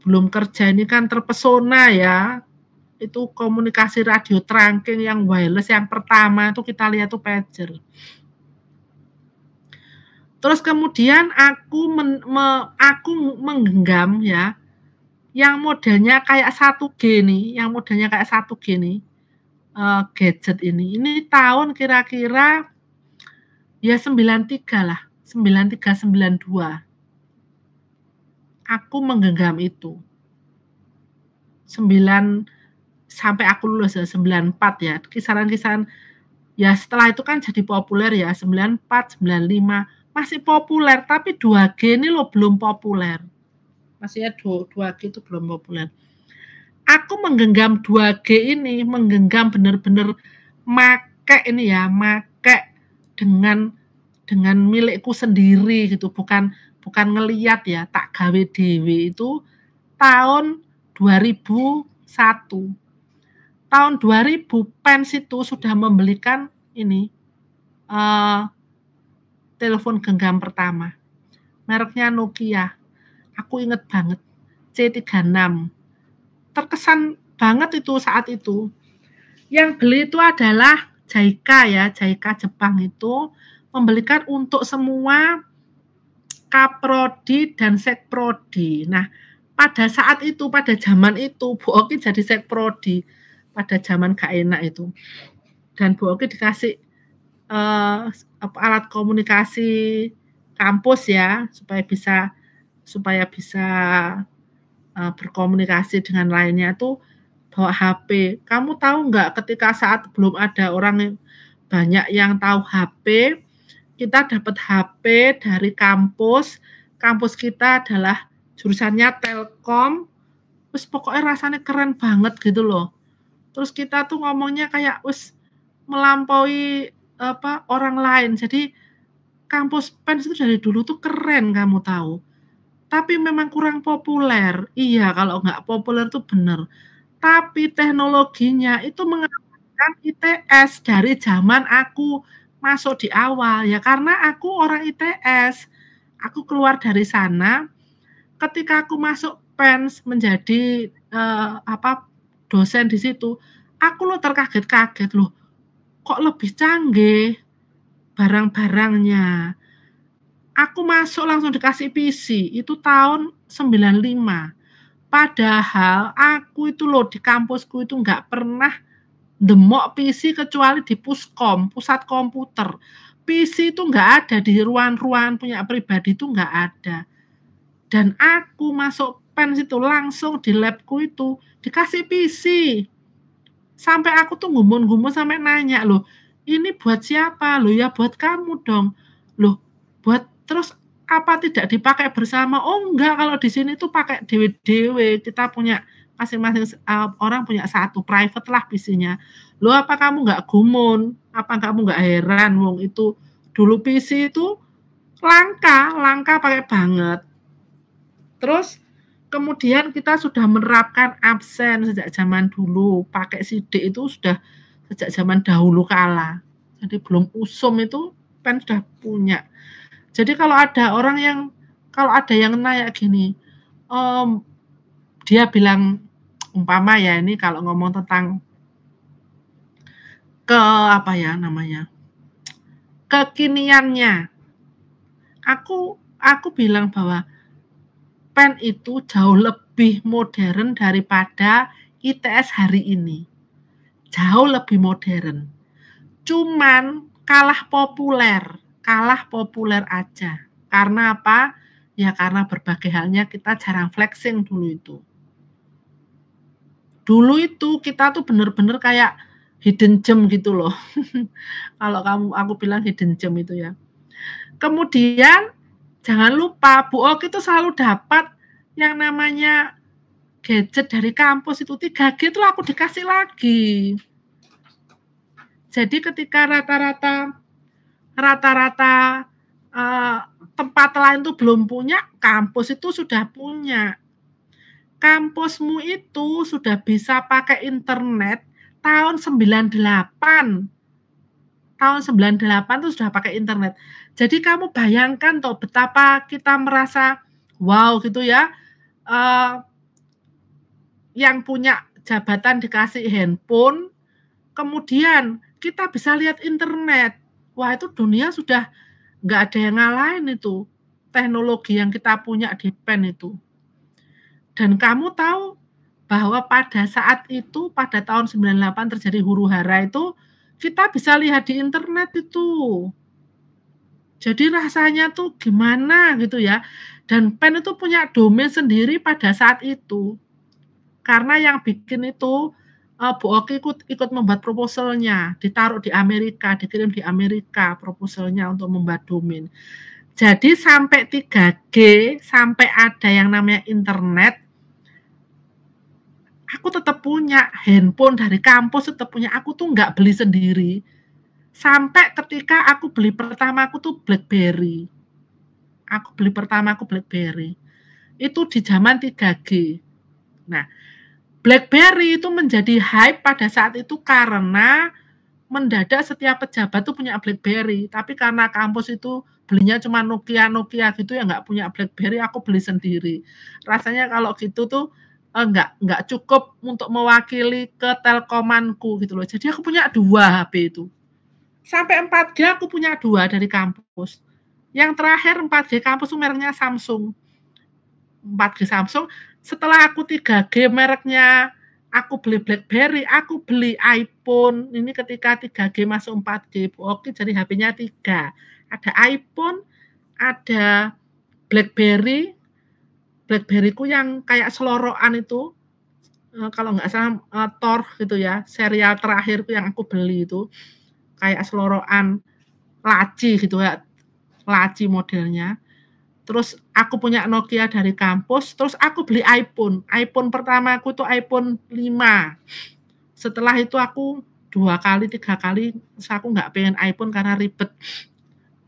belum kerja ini kan terpesona ya. Itu komunikasi radio trunking yang wireless yang pertama itu kita lihat tuh pager. Terus kemudian aku menggenggam ya yang modelnya kayak 1G nih, gadget ini. Ini tahun kira-kira ya 93 lah, 93 92. Aku menggenggam itu. 9 sampai aku lulus ya 94 ya. Kisaran-kisaran ya setelah itu kan jadi populer ya 94, 95 masih populer, tapi 2G ini loh belum populer. Masih ya 2G itu belum populer. Aku menggenggam 2G ini, menggenggam benar-benar make ini ya, make dengan milikku sendiri gitu, bukan ngeliat ya, tak gawe dewe itu tahun 2001. Tahun 2000 PENS itu sudah membelikan ini telepon genggam pertama. Mereknya Nokia. Aku inget banget. C36. Terkesan banget itu saat itu. Yang beli itu adalah JAICA ya, JAICA Jepang itu membelikan untuk semua Kaprodi dan Sekprodi. Nah, pada saat itu, pada zaman itu, Bu Oki jadi Sekprodi. Pada zaman gak enak itu. Dan Bu Oki dikasih alat komunikasi kampus ya, supaya bisa berkomunikasi dengan lainnya tuh bawa HP. Kamu tahu nggak ketika saat belum ada orang banyak yang tahu HP, kita dapat HP dari kampus. Kampus kita adalah jurusannya Telkom. Terus pokoknya rasanya keren banget gitu loh. Terus kita tuh ngomongnya kayak melampaui orang lain. Jadi kampus Pens itu dari dulu tuh keren, kamu tahu. Tapi memang kurang populer. Iya, kalau nggak populer tuh bener. Tapi teknologinya itu mengalahkan ITS dari zaman aku masuk di awal. Ya karena aku orang ITS. Aku keluar dari sana, ketika aku masuk Pens menjadi dosen di situ, aku loh terkaget-kaget loh, kok lebih canggih barang-barangnya. Aku masuk langsung dikasih PC, itu tahun 95. Padahal aku itu loh di kampusku itu nggak pernah demok PC kecuali di Puskom, pusat komputer. PC itu nggak ada di ruang-ruang punya pribadi, itu nggak ada. Dan aku masuk Pens itu langsung di labku itu dikasih PC. Sampai aku tuh gumun-gumun sampai nanya, loh ini buat siapa? Loh ya buat kamu dong. Loh buat terus apa tidak dipakai bersama? Oh enggak, kalau di sini tuh pakai dewe-dewe. Kita punya masing-masing orang punya satu, private lah PC-nya. Loh apa kamu nggak gumun? Apa kamu nggak heran? Wong itu dulu PC itu langka pakai banget. Terus kemudian kita sudah menerapkan absen sejak zaman dulu. Pakai sidik itu sudah sejak zaman dahulu kala. Jadi belum usum itu Pen sudah punya. Jadi kalau ada yang nanya gini, dia bilang umpama ya, ini kalau ngomong tentang kekiniannya, aku bilang bahwa Pen itu jauh lebih modern daripada ITS hari ini. Jauh lebih modern. Cuman kalah populer aja. Karena apa? Ya karena berbagai halnya kita jarang flexing dulu itu. Dulu itu kita tuh bener-bener kayak hidden gem gitu loh. Kalau aku bilang hidden gem itu ya. Kemudian jangan lupa Bu Ok itu selalu dapat yang namanya gadget dari kampus itu 3G itu aku dikasih lagi. Jadi ketika rata-rata tempat lain itu belum punya, kampus itu sudah punya. Kampusmu itu sudah bisa pakai internet tahun 98. Tahun 98 itu sudah pakai internet. Jadi kamu bayangkan toh betapa kita merasa wow gitu ya. Yang punya jabatan dikasih handphone, kemudian kita bisa lihat internet. Wah itu dunia sudah nggak ada yang ngalahin itu. Teknologi yang kita punya di Pen itu. Dan kamu tahu bahwa pada saat itu, pada tahun 98 terjadi huru-hara itu, kita bisa lihat di internet itu. Jadi rasanya tuh gimana gitu ya. Dan Pen itu punya domain sendiri pada saat itu. Karena yang bikin itu, Bu Oki ikut membuat proposalnya, ditaruh di Amerika, dikirim di Amerika proposalnya untuk membuat domain. Jadi sampai 3G, sampai ada yang namanya internet, aku tetap punya handphone dari kampus, tetap punya. Aku tuh nggak beli sendiri. Sampai ketika aku beli pertama aku tuh BlackBerry. Itu di zaman 3G. Nah, BlackBerry itu menjadi hype pada saat itu karena mendadak setiap pejabat tuh punya BlackBerry. Tapi karena kampus itu belinya cuma Nokia gitu ya, nggak punya BlackBerry, aku beli sendiri. Rasanya kalau gitu tuh nggak cukup untuk mewakili ke Telkomanku gitu loh. Jadi aku punya 2 HP itu. Sampai 4G aku punya 2 dari kampus. Yang terakhir 4G kampus itu mereknya Samsung. 4G Samsung. Setelah aku 3G mereknya, aku beli BlackBerry, aku beli iPhone. Ini ketika 3G masuk 4G. Oke, jadi HP-nya 3. Ada iPhone, ada BlackBerry. BlackBerry-ku yang kayak selorokan itu, kalau nggak salah Thor gitu ya, serial terakhirku yang aku beli itu kayak selorokan laci gitu ya, laci modelnya. Terus aku punya Nokia dari kampus, terus aku beli iPhone. iPhone pertama aku tuh iPhone 5. Setelah itu aku 2 kali, 3 kali, terus aku nggak pengen iPhone karena ribet.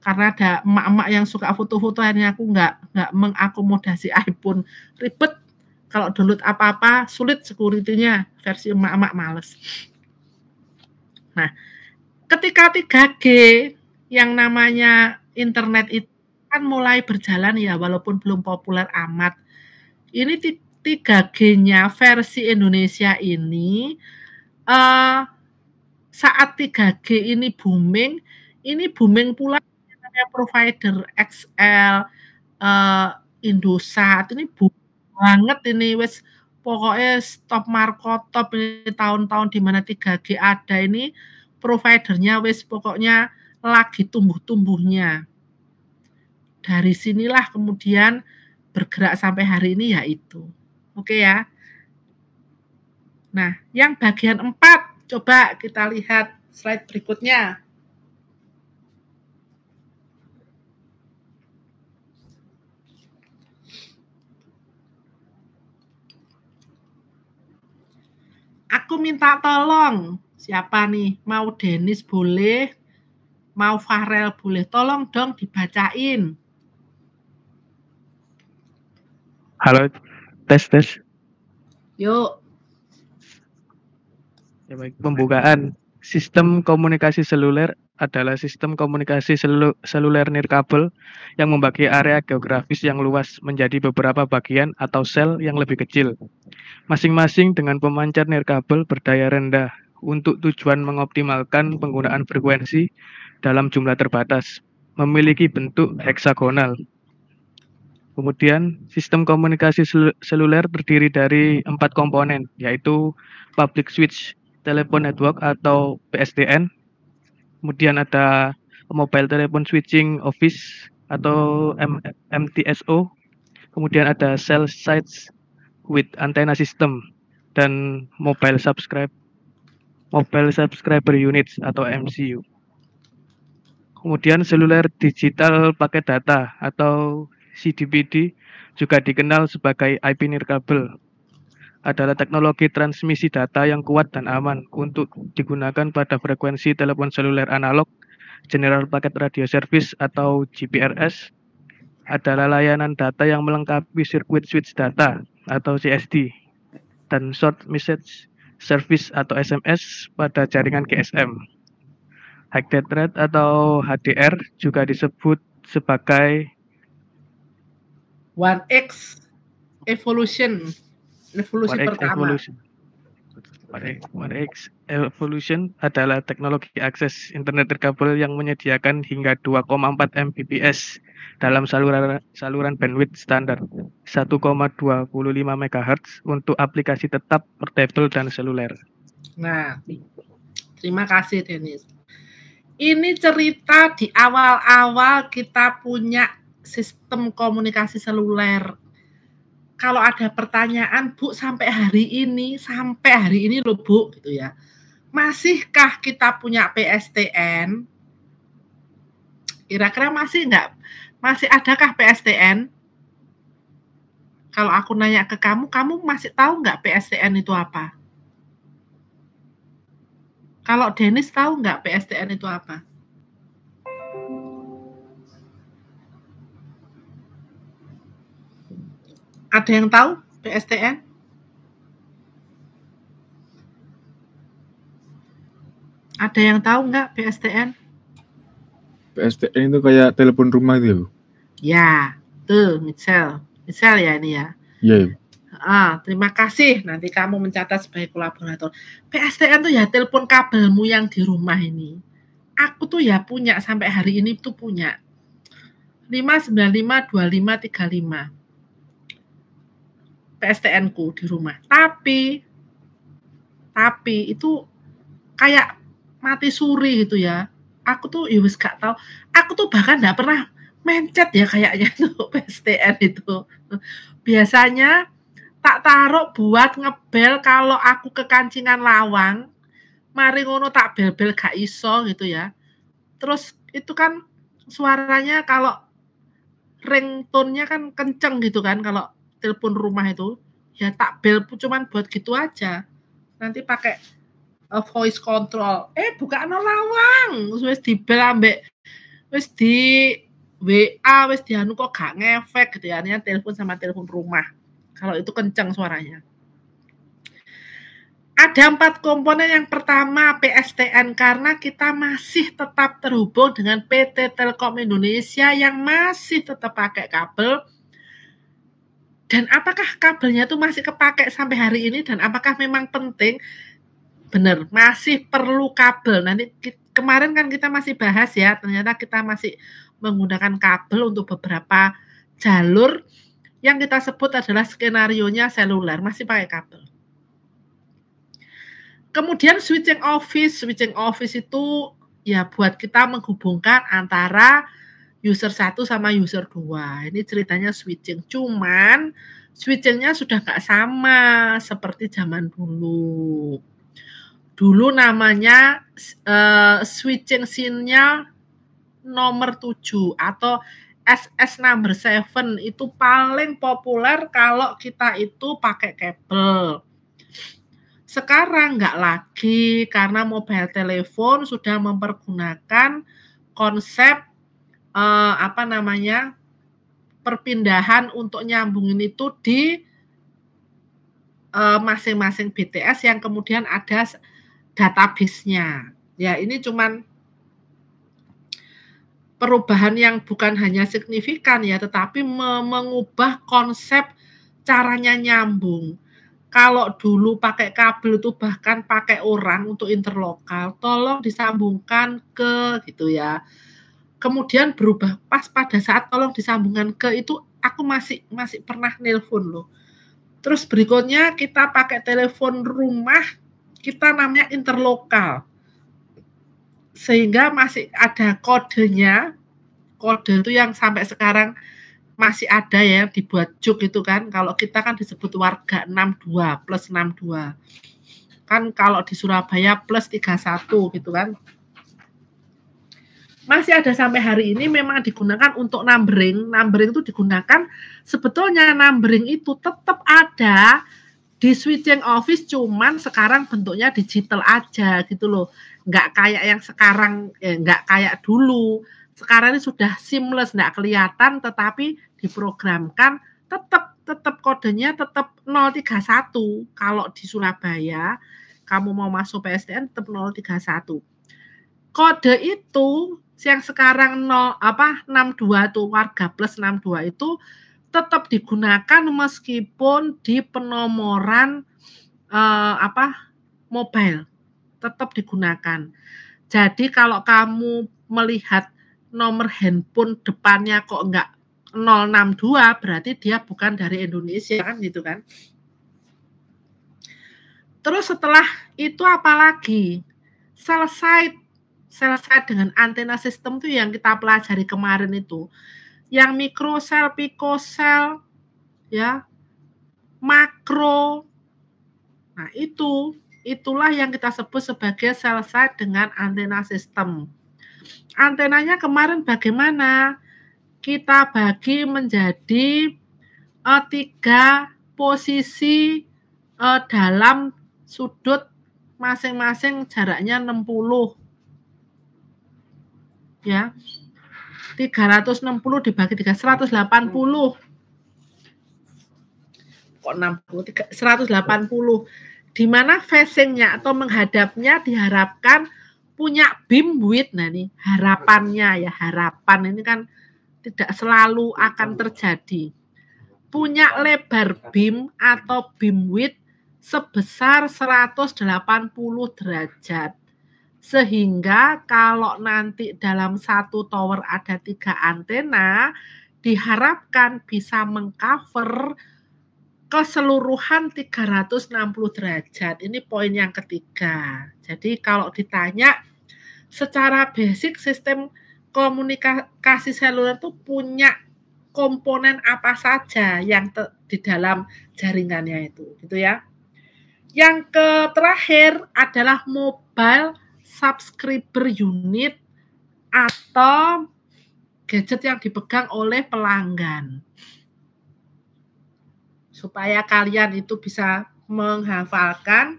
karena ada emak-emak yang suka foto-foto, akhirnya aku nggak mengakomodasi iPhone, ribet. Kalau download apa-apa sulit security-nya, versi emak-emak males. Nah, ketika 3G yang namanya internet itu kan mulai berjalan ya, walaupun belum populer amat. Ini 3G-nya versi Indonesia ini saat 3G ini booming pula provider XL, Indosat ini banget ini wes pokoknya top markotop ini tahun-tahun di mana 3G ada ini providernya wes pokoknya lagi tumbuh-tumbuhnya. Dari sinilah kemudian bergerak sampai hari ini yaitu. Oke ya. Nah, yang bagian 4 coba kita lihat slide berikutnya. Aku minta tolong, siapa nih? Mau Dennis boleh, mau Farel boleh. Tolong dong dibacain. Halo, tes. Yuk. Ya baik, pembukaan. Sistem komunikasi seluler adalah sistem komunikasi seluler nirkabel yang membagi area geografis yang luas menjadi beberapa bagian atau sel yang lebih kecil, masing-masing dengan pemancar nirkabel berdaya rendah untuk tujuan mengoptimalkan penggunaan frekuensi dalam jumlah terbatas, memiliki bentuk heksagonal. Kemudian, sistem komunikasi seluler terdiri dari 4 komponen, yaitu Public Switch Telephone Network atau PSTN. Kemudian ada Mobile Telephone Switching Office atau MTSO. Kemudian ada Cell Sites with Antenna System dan Mobile Subscriber Units atau MCU. Kemudian seluler digital paket data atau CDPD juga dikenal sebagai IP nirkabel, adalah teknologi transmisi data yang kuat dan aman untuk digunakan pada frekuensi telepon seluler analog, General Packet Radio Service atau GPRS, adalah layanan data yang melengkapi Circuit Switch Data atau CSD, dan Short Message Service atau SMS pada jaringan GSM. High Data Rate atau HDR juga disebut sebagai 1X Evolution pertama. 1X Evolution adalah teknologi akses internet nirkabel yang menyediakan hingga 2,4 Mbps dalam saluran bandwidth standar 1,25 MHz untuk aplikasi tetap, portable, dan seluler. Nah, terima kasih Dennis. Ini cerita di awal-awal kita punya sistem komunikasi seluler. Kalau ada pertanyaan, Bu, sampai hari ini loh, Bu, gitu ya. Masihkah kita punya PSTN? Kira-kira masih enggak? Masih adakah PSTN? Kalau aku nanya ke kamu masih tahu enggak PSTN itu apa? Kalau Dennis tahu enggak PSTN itu apa? Ada yang tahu PSTN? Ada yang tahu nggak PSTN? PSTN itu kayak telepon rumah itu ya, Ya, tuh Michelle ya ini ya. Iya. Terima kasih. Nanti kamu mencatat sebagai kolaborator. PSTN tuh ya telepon kabelmu yang di rumah ini. Aku tuh ya punya sampai hari ini tuh punya 5952535. PSTN-ku di rumah. Tapi itu kayak mati suri gitu ya. Aku tuh ya wis gak tahu. Aku tuh bahkan enggak pernah mencet ya kayaknya tuh PSTN itu. Biasanya tak taruh buat ngebel kalau aku kekancingan lawang. Mari ngono tak bel-bel gak iso gitu ya. Terus itu kan suaranya kalau ringtone-nya kan kenceng gitu kan kalau telepon rumah itu, ya tak bel cuman buat gitu aja. Nanti pakai voice control. Bukaan lawang, wis dibel ambek wis di WA, wis dianu kok gak ngefek gitu ya, artinya telepon sama telepon rumah. Kalau itu kencang suaranya. Ada 4 komponen. Yang pertama PSTN, karena kita masih tetap terhubung dengan PT Telkom Indonesia yang masih tetap pakai kabel. Dan apakah kabelnya itu masih kepake sampai hari ini dan apakah memang penting? Benar, masih perlu kabel. Nanti kemarin kan kita masih bahas ya, ternyata kita masih menggunakan kabel untuk beberapa jalur yang kita sebut adalah skenarionya seluler, masih pakai kabel. Kemudian switching office itu ya buat kita menghubungkan antara user 1 sama user 2. Ini ceritanya switching. Cuman switchingnya sudah nggak sama seperti zaman dulu. Dulu namanya switching sinyal nomor 7 atau SS number 7 itu paling populer kalau kita itu pakai kabel. Sekarang nggak lagi karena mobile telepon sudah mempergunakan konsep perpindahan untuk nyambungin itu di masing-masing BTS yang kemudian ada database-nya. Ya, ini cuman perubahan yang bukan hanya signifikan ya, tetapi mengubah konsep caranya nyambung. Kalau dulu pakai kabel itu bahkan pakai orang untuk interlokal, tolong disambungkan ke gitu ya. Kemudian berubah pas pada saat tolong disambungkan ke itu aku masih pernah nelpon loh. Terus berikutnya kita pakai telepon rumah, kita namanya interlokal. Sehingga masih ada kodenya. Kode itu yang sampai sekarang masih ada ya, dibuat juk itu kan. Kalau kita kan disebut warga 62 plus 62. Kan kalau di Surabaya plus 31 gitu kan. Masih ada sampai hari ini, memang digunakan untuk numbering. Numbering itu digunakan, sebetulnya numbering itu tetap ada di switching office, cuman sekarang bentuknya digital aja gitu loh. Nggak kayak yang sekarang, nggak kayak dulu. Sekarang ini sudah seamless, nggak kelihatan, tetapi diprogramkan tetap kodenya tetap 031. Kalau di Surabaya, kamu mau masuk PSTN tetap 031. Kode itu yang sekarang 62 tuh, warga plus 62 itu tetap digunakan meskipun di penomoran mobile tetap digunakan. Jadi kalau kamu melihat nomor handphone depannya kok enggak 062, berarti dia bukan dari Indonesia kan gitu kan. Terus setelah itu apalagi? Selesai dengan antena sistem itu yang kita pelajari kemarin itu. Yang mikrosel, pikosel, ya, makro. Nah, itulah yang kita sebut sebagai selesai dengan antena sistem. Antenanya kemarin bagaimana? Kita bagi menjadi 3 posisi dalam sudut masing-masing jaraknya 60. Ya. 360 dibagi 3, 180. Kok 60? 180. Di mana facing-nya atau menghadapnya diharapkan punya beam width. Nah ini harapannya ya, harapan ini kan tidak selalu akan terjadi. Punya lebar beam atau beam width sebesar 180 derajat. Sehingga kalau nanti dalam satu tower ada 3 antena, diharapkan bisa mengcover keseluruhan 360 derajat. Ini poin yang ketiga. Jadi kalau ditanya secara basic sistem komunikasi seluler itu punya komponen apa saja yang di dalam jaringannya itu, gitu ya. Yang terakhir adalah mobile subscriber unit atau gadget yang dipegang oleh pelanggan. Supaya kalian itu bisa menghafalkan,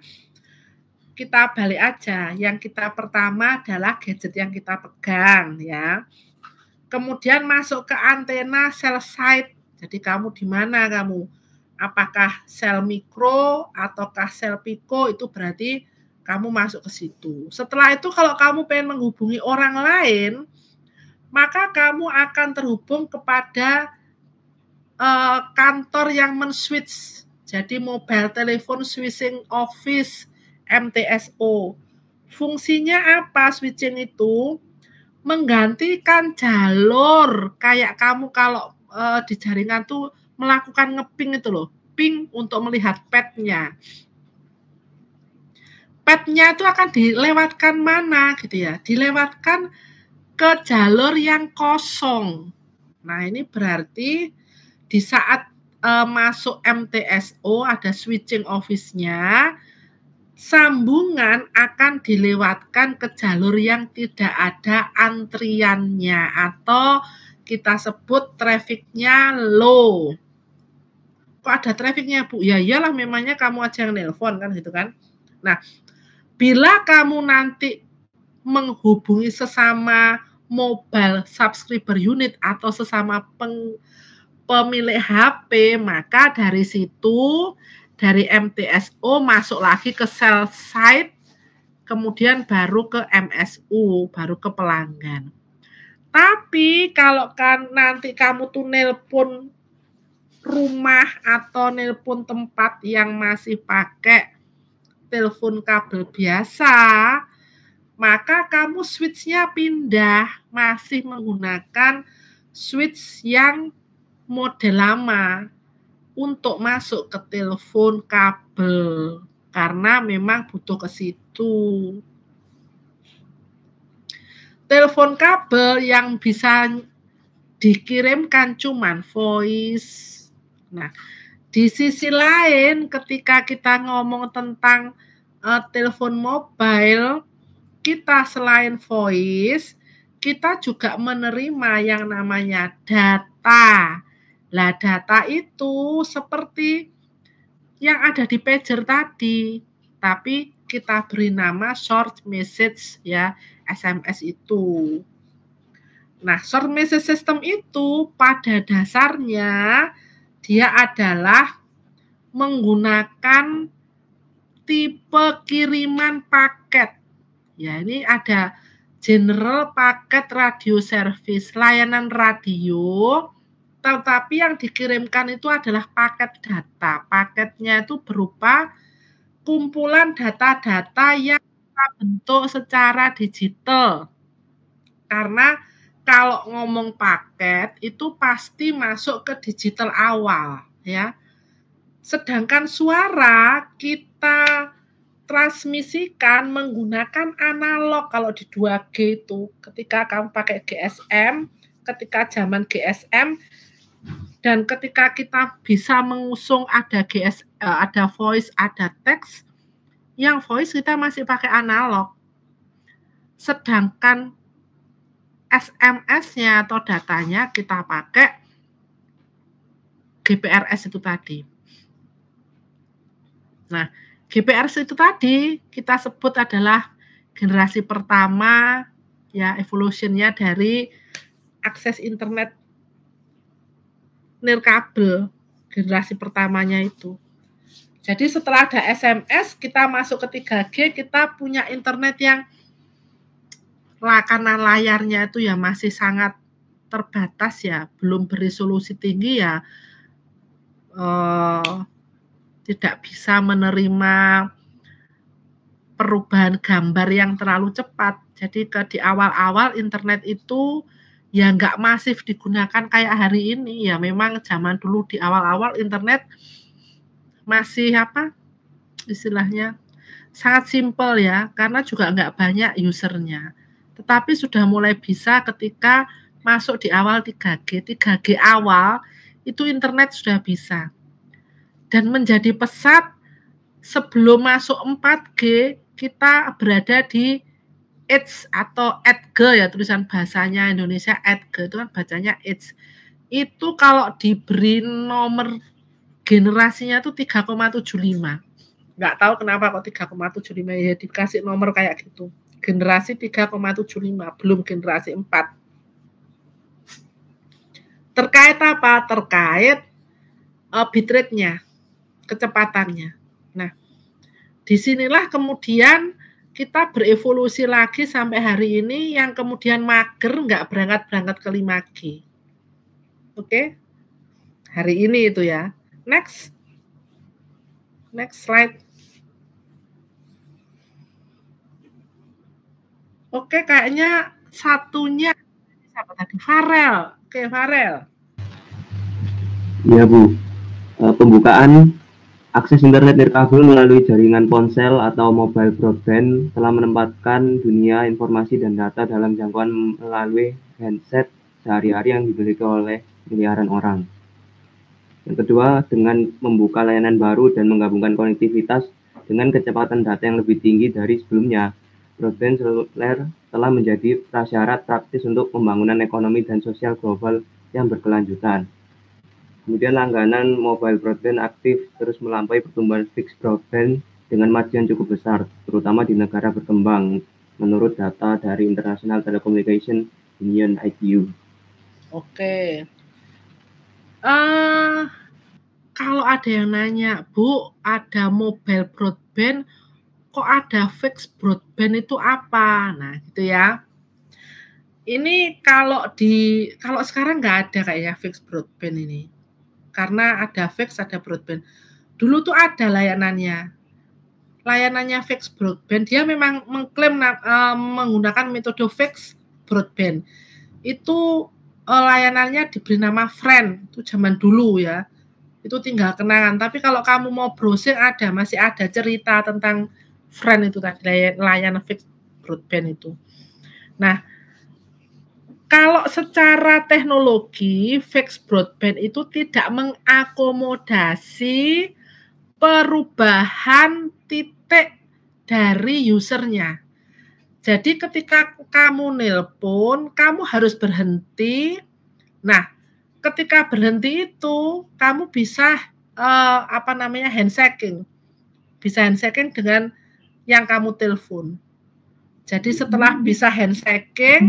kita balik aja. Yang kita pertama adalah gadget yang kita pegang ya. kemudian masuk ke antena cell site. Jadi kamu di mana kamu? Apakah sel mikro ataukah sel piko, itu berarti kamu masuk ke situ. Setelah itu kalau kamu pengen menghubungi orang lain, maka kamu akan terhubung kepada kantor yang men-switch. Jadi mobile telephone switching office, MTSO. Fungsinya apa switching itu? Menggantikan jalur. Kayak kamu kalau di jaringan tuh melakukan ngeping itu loh. Ping untuk melihat petnya. Petnya itu akan dilewatkan mana gitu ya? Dilewatkan ke jalur yang kosong. Nah, ini berarti di saat masuk MTSO ada switching office-nya, sambungan akan dilewatkan ke jalur yang tidak ada antriannya atau kita sebut trafficnya low. Kok ada trafficnya, Bu? Ya iyalah, memangnya kamu aja yang nelpon kan gitu kan. Nah, bila kamu nanti menghubungi sesama mobile subscriber unit atau sesama pemilik HP, maka dari situ, dari MTSO masuk lagi ke cell site, kemudian baru ke MSU, baru ke pelanggan. Tapi kalau kan nanti kamu tuh nelpon rumah atau nelpon tempat yang masih pakai telepon kabel biasa, maka kamu switch-nya pindah, masih menggunakan switch yang model lama untuk masuk ke telepon kabel, karena memang butuh ke situ. Telepon kabel yang bisa dikirimkan cuman voice. Nah, di sisi lain ketika kita ngomong tentang telepon mobile, kita selain voice, kita juga menerima yang namanya data. Lah, data itu seperti yang ada di pager tadi, tapi kita beri nama short message ya, SMS itu. Nah, short message system itu pada dasarnya dia adalah menggunakan tipe kiriman paket. Ya, ini ada general paket radio service, layanan radio, tetapi yang dikirimkan itu adalah paket data. Paketnya itu berupa kumpulan data-data yang kita bentuk secara digital. Karena kalau ngomong paket itu pasti masuk ke digital awal, ya. Sedangkan suara kita transmisikan menggunakan analog. Kalau di 2G itu ketika kamu pakai GSM, ketika zaman GSM, dan ketika kita bisa mengusung ada ada voice, ada teks, yang voice kita masih pakai analog. Sedangkan SMS-nya atau datanya kita pakai GPRS itu tadi. Nah, GPRS itu tadi kita sebut adalah generasi pertama, ya, evolutionnya dari akses internet nirkabel, generasi pertamanya itu. Jadi setelah ada SMS, kita masuk ke 3G, kita punya internet yang karena layarnya itu ya masih sangat terbatas ya, belum beresolusi tinggi ya, tidak bisa menerima perubahan gambar yang terlalu cepat. Jadi di awal-awal internet itu ya nggak masif digunakan kayak hari ini. Ya memang zaman dulu di awal-awal internet masih istilahnya sangat simpel ya, karena juga nggak banyak usernya. Tetapi sudah mulai bisa ketika masuk di awal 3G. 3G awal itu internet sudah bisa. Dan menjadi pesat sebelum masuk 4G, kita berada di edge atau edge ya, tulisan bahasanya Indonesia edge, itu kan bacanya edge. Itu kalau diberi nomor generasinya itu 3,75. Nggak tahu kenapa kok 3,75 ya, dikasih nomor kayak gitu. Generasi 3,75, belum generasi 4. Terkait apa? Terkait bitrate-nya, kecepatannya. Nah, disinilah kemudian kita berevolusi lagi sampai hari ini yang kemudian mager nggak berangkat ke 5G. Oke? Hari ini itu ya. Next slide. Oke, kayaknya satunya siapa tadi? Farel. Oke, Farel. Iya, Bu. Pembukaan akses internet nirkabel melalui jaringan ponsel atau mobile broadband telah menempatkan dunia informasi dan data dalam jangkauan melalui handset sehari-hari yang dimiliki oleh miliaran orang. Yang kedua, dengan membuka layanan baru dan menggabungkan konektivitas dengan kecepatan data yang lebih tinggi dari sebelumnya, broadband seluler telah menjadi prasyarat praktis untuk pembangunan ekonomi dan sosial global yang berkelanjutan. Kemudian langganan mobile broadband aktif terus melampaui pertumbuhan fixed broadband dengan margin yang cukup besar, terutama di negara berkembang, menurut data dari International Telecommunication Union (ITU). Oke. Kalau ada yang nanya, Bu, ada mobile broadband, kok ada fixed broadband itu apa? Nah, gitu ya. Ini kalau sekarang nggak ada kayaknya fixed broadband ini. Karena ada fixed, ada broadband. Dulu tuh ada layanannya fixed broadband. Dia memang mengklaim menggunakan metode fixed broadband. Itu layanannya diberi nama Friend. Itu zaman dulu ya. Itu tinggal kenangan. Tapi kalau kamu mau browsing masih ada cerita tentang Friend itu tadi, layanan fixed broadband itu. Nah, kalau secara teknologi, fixed broadband itu tidak mengakomodasi perubahan titik dari usernya. Jadi ketika kamu nelpon, kamu harus berhenti. Nah, ketika berhenti itu, kamu bisa handshaking. Bisa handshaking dengan yang kamu telepon. Jadi setelah bisa handshaking,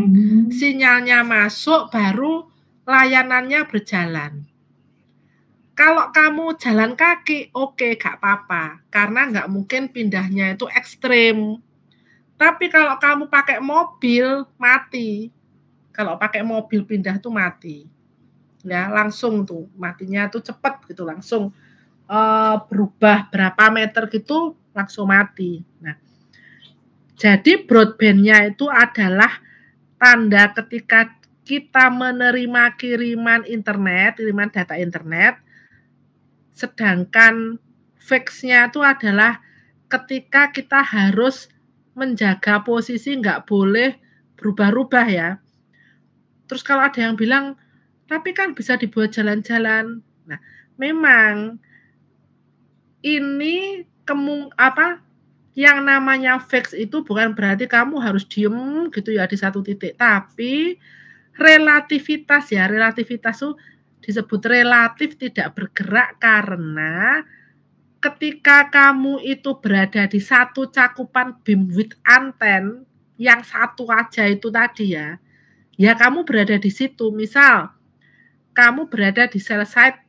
sinyalnya masuk, baru layanannya berjalan. Kalau kamu jalan kaki, oke, gak apa-apa. Karena nggak mungkin pindahnya itu ekstrim. Tapi kalau kamu pakai mobil, mati. Kalau pakai mobil pindah tuh mati. Ya, langsung tuh, matinya tuh cepat gitu, langsung berubah berapa meter gitu, langsung mati. Nah, jadi broadband-nya itu adalah tanda ketika kita menerima kiriman data internet, sedangkan fixed-nya itu adalah ketika kita harus menjaga posisi, nggak boleh berubah-ubah ya. Terus kalau ada yang bilang, tapi kan bisa dibuat jalan-jalan. Nah, memang ini yang namanya fix itu bukan berarti kamu harus diem gitu ya di satu titik, tapi relativitas itu disebut relatif tidak bergerak karena ketika kamu itu berada di satu cakupan beamwidth anten yang satu aja itu tadi ya kamu berada di situ. Misal kamu berada di cell site,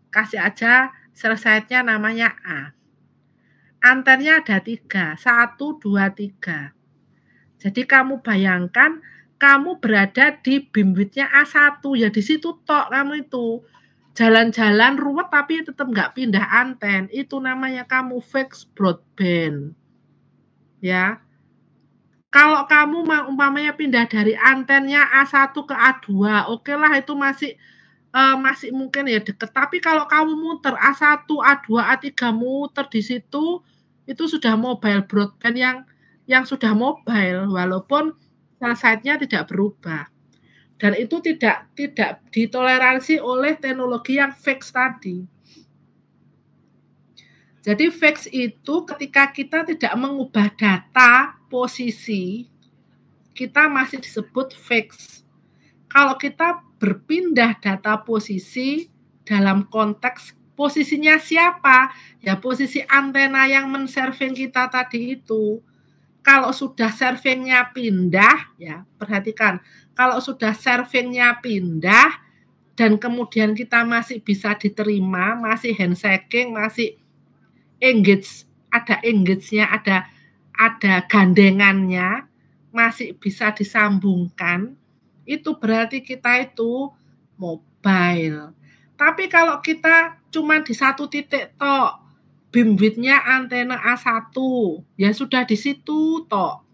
kasih aja cell site-nya namanya A. Antennya ada 3, 1, 2, 3. Jadi kamu bayangkan kamu berada di beamwidth-nya A1, ya di situ tok kamu itu. Jalan-jalan ruwet tapi tetap nggak pindah anten. Itu namanya kamu fixed broadband. Ya. Kalau kamu umpamanya pindah dari antennya A1 ke A2, oke lah itu masih mungkin ya deket. Tapi kalau kamu muter A1, A2, A3 muter di situ, itu sudah mobile broadband yang sudah mobile, walaupun cell site-nya tidak berubah. Dan itu tidak ditoleransi oleh teknologi yang fix tadi. Jadi fix itu ketika kita tidak mengubah data posisi, kita masih disebut fix. Kalau kita berpindah data posisi dalam konteks posisinya siapa? Ya posisi antena yang men-serving kita tadi itu. Kalau sudah servingnya pindah, ya perhatikan. Kalau sudah servingnya pindah, dan kemudian kita masih bisa diterima, masih handshaking, masih engage, ada engage-nya, ada gandengannya, masih bisa disambungkan, itu berarti kita itu mobile. Tapi kalau kita cuma di satu titik tok, beam width-nya antena A1, ya sudah di situ tok.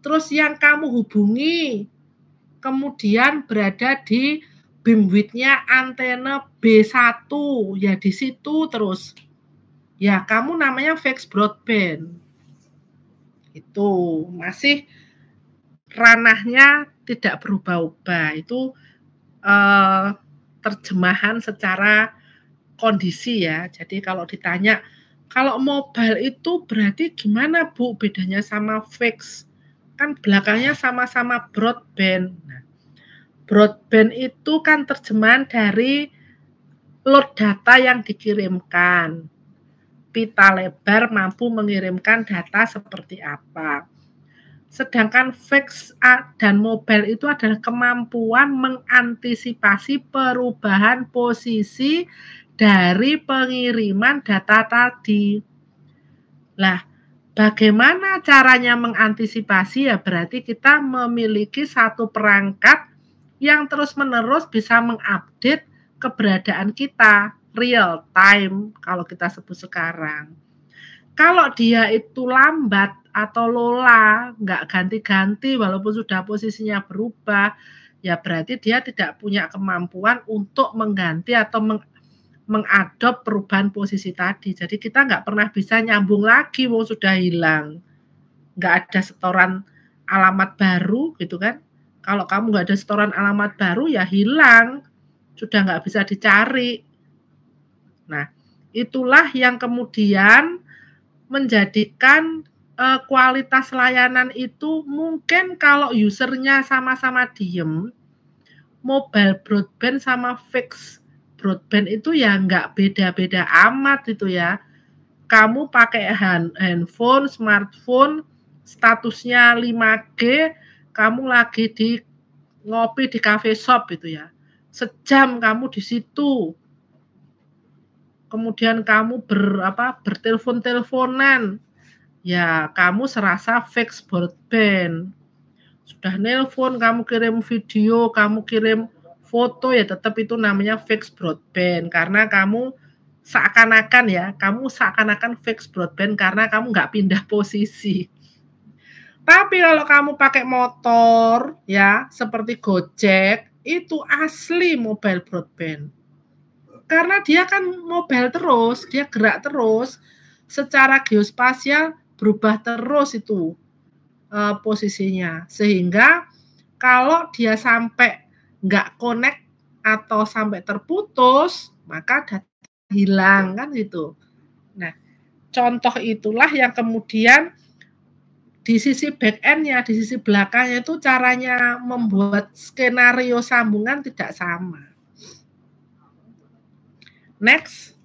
Terus yang kamu hubungi kemudian berada di beam width-nya antena B1, ya di situ terus. Ya, kamu namanya fixed broadband. Itu masih ranahnya tidak berubah-ubah. Itu terjemahan secara kondisi ya. Jadi kalau ditanya, kalau mobile itu berarti gimana Bu bedanya sama fixed? Kan belakangnya sama-sama broadband. Nah, broadband itu kan terjemahan dari load data yang dikirimkan. Pita lebar mampu mengirimkan data seperti apa. Sedangkan fixed dan mobile itu adalah kemampuan mengantisipasi perubahan posisi dari pengiriman data tadi. Lah, bagaimana caranya mengantisipasi? Ya berarti kita memiliki satu perangkat yang terus-menerus bisa mengupdate keberadaan kita, real time kalau kita sebut sekarang. Kalau dia itu lambat atau lola, nggak ganti-ganti walaupun sudah posisinya berubah, ya berarti dia tidak punya kemampuan untuk mengganti atau mengadop perubahan posisi tadi. Jadi kita nggak pernah bisa nyambung lagi, wong sudah hilang. Nggak ada setoran alamat baru gitu kan. Kalau kamu nggak ada setoran alamat baru ya hilang, sudah nggak bisa dicari. Nah, itulah yang kemudian menjadikan kualitas layanan itu mungkin kalau usernya sama-sama diem, mobile broadband sama fixed broadband itu ya nggak beda-beda amat itu ya. Kamu pakai handphone, smartphone, statusnya 5G, kamu lagi ngopi di cafe shop itu ya. Sejam kamu di situ. Kemudian kamu bertelepon-teleponan. Ya, kamu serasa fixed broadband. Sudah nelpon, kamu kirim video, kamu kirim foto, ya tetap itu namanya fixed broadband. Karena kamu seakan-akan fixed broadband karena kamu nggak pindah posisi. Tapi kalau kamu pakai motor, ya seperti Gojek, itu asli mobile broadband. Karena dia kan mobile terus, dia gerak terus, secara geospasial berubah terus itu posisinya. Sehingga kalau dia sampai nggak connect atau sampai terputus, maka data hilang kan gitu. Nah, contoh itulah yang kemudian di sisi back-end-nya, di sisi belakangnya itu caranya membuat skenario sambungan tidak sama. Next.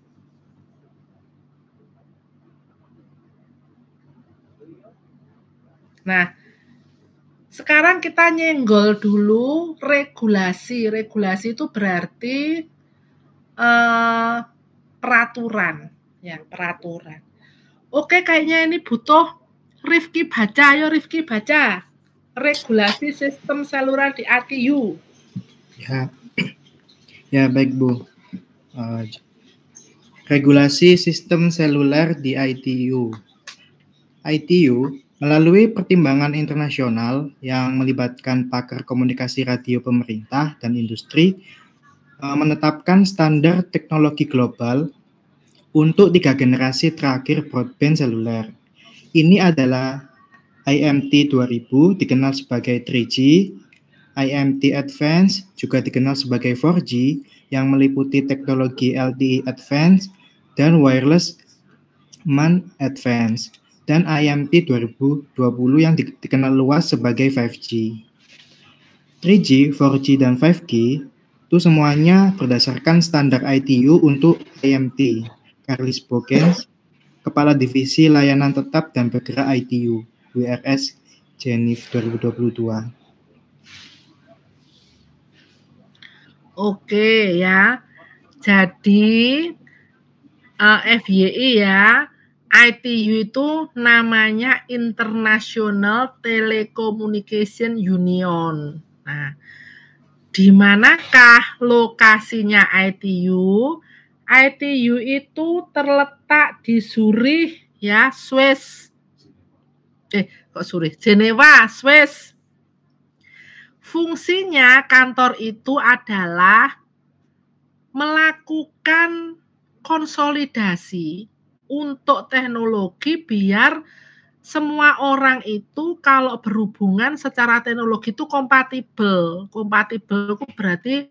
Nah, sekarang kita nyenggol dulu regulasi. Regulasi itu berarti peraturan, ya peraturan. Oke, kayaknya ini butuh Rifki baca, ayo Rifki baca. Regulasi sistem seluler di ITU. Ya baik Bu. Regulasi sistem seluler di ITU. ITU melalui pertimbangan internasional yang melibatkan pakar komunikasi radio pemerintah dan industri, menetapkan standar teknologi global untuk 3 generasi terakhir broadband seluler. Ini adalah IMT 2000, dikenal sebagai 3G, IMT Advanced, juga dikenal sebagai 4G, yang meliputi teknologi LTE Advanced dan Wireless MAN Advanced, dan IMT 2020 yang dikenal luas sebagai 5G. 3G, 4G, dan 5G itu semuanya berdasarkan standar ITU untuk IMT. Carlis Bogens, Kepala Divisi Layanan Tetap dan Bergerak ITU, WRS Genif 2022. Oke ya. Jadi FYI ya, ITU itu namanya International Telecommunication Union. Nah, di manakah lokasinya ITU? ITU itu terletak di Zurich ya, Swiss. Jenewa, Swiss. Fungsinya kantor itu adalah melakukan konsolidasi untuk teknologi biar semua orang itu kalau berhubungan secara teknologi itu kompatibel. Kompatibel itu berarti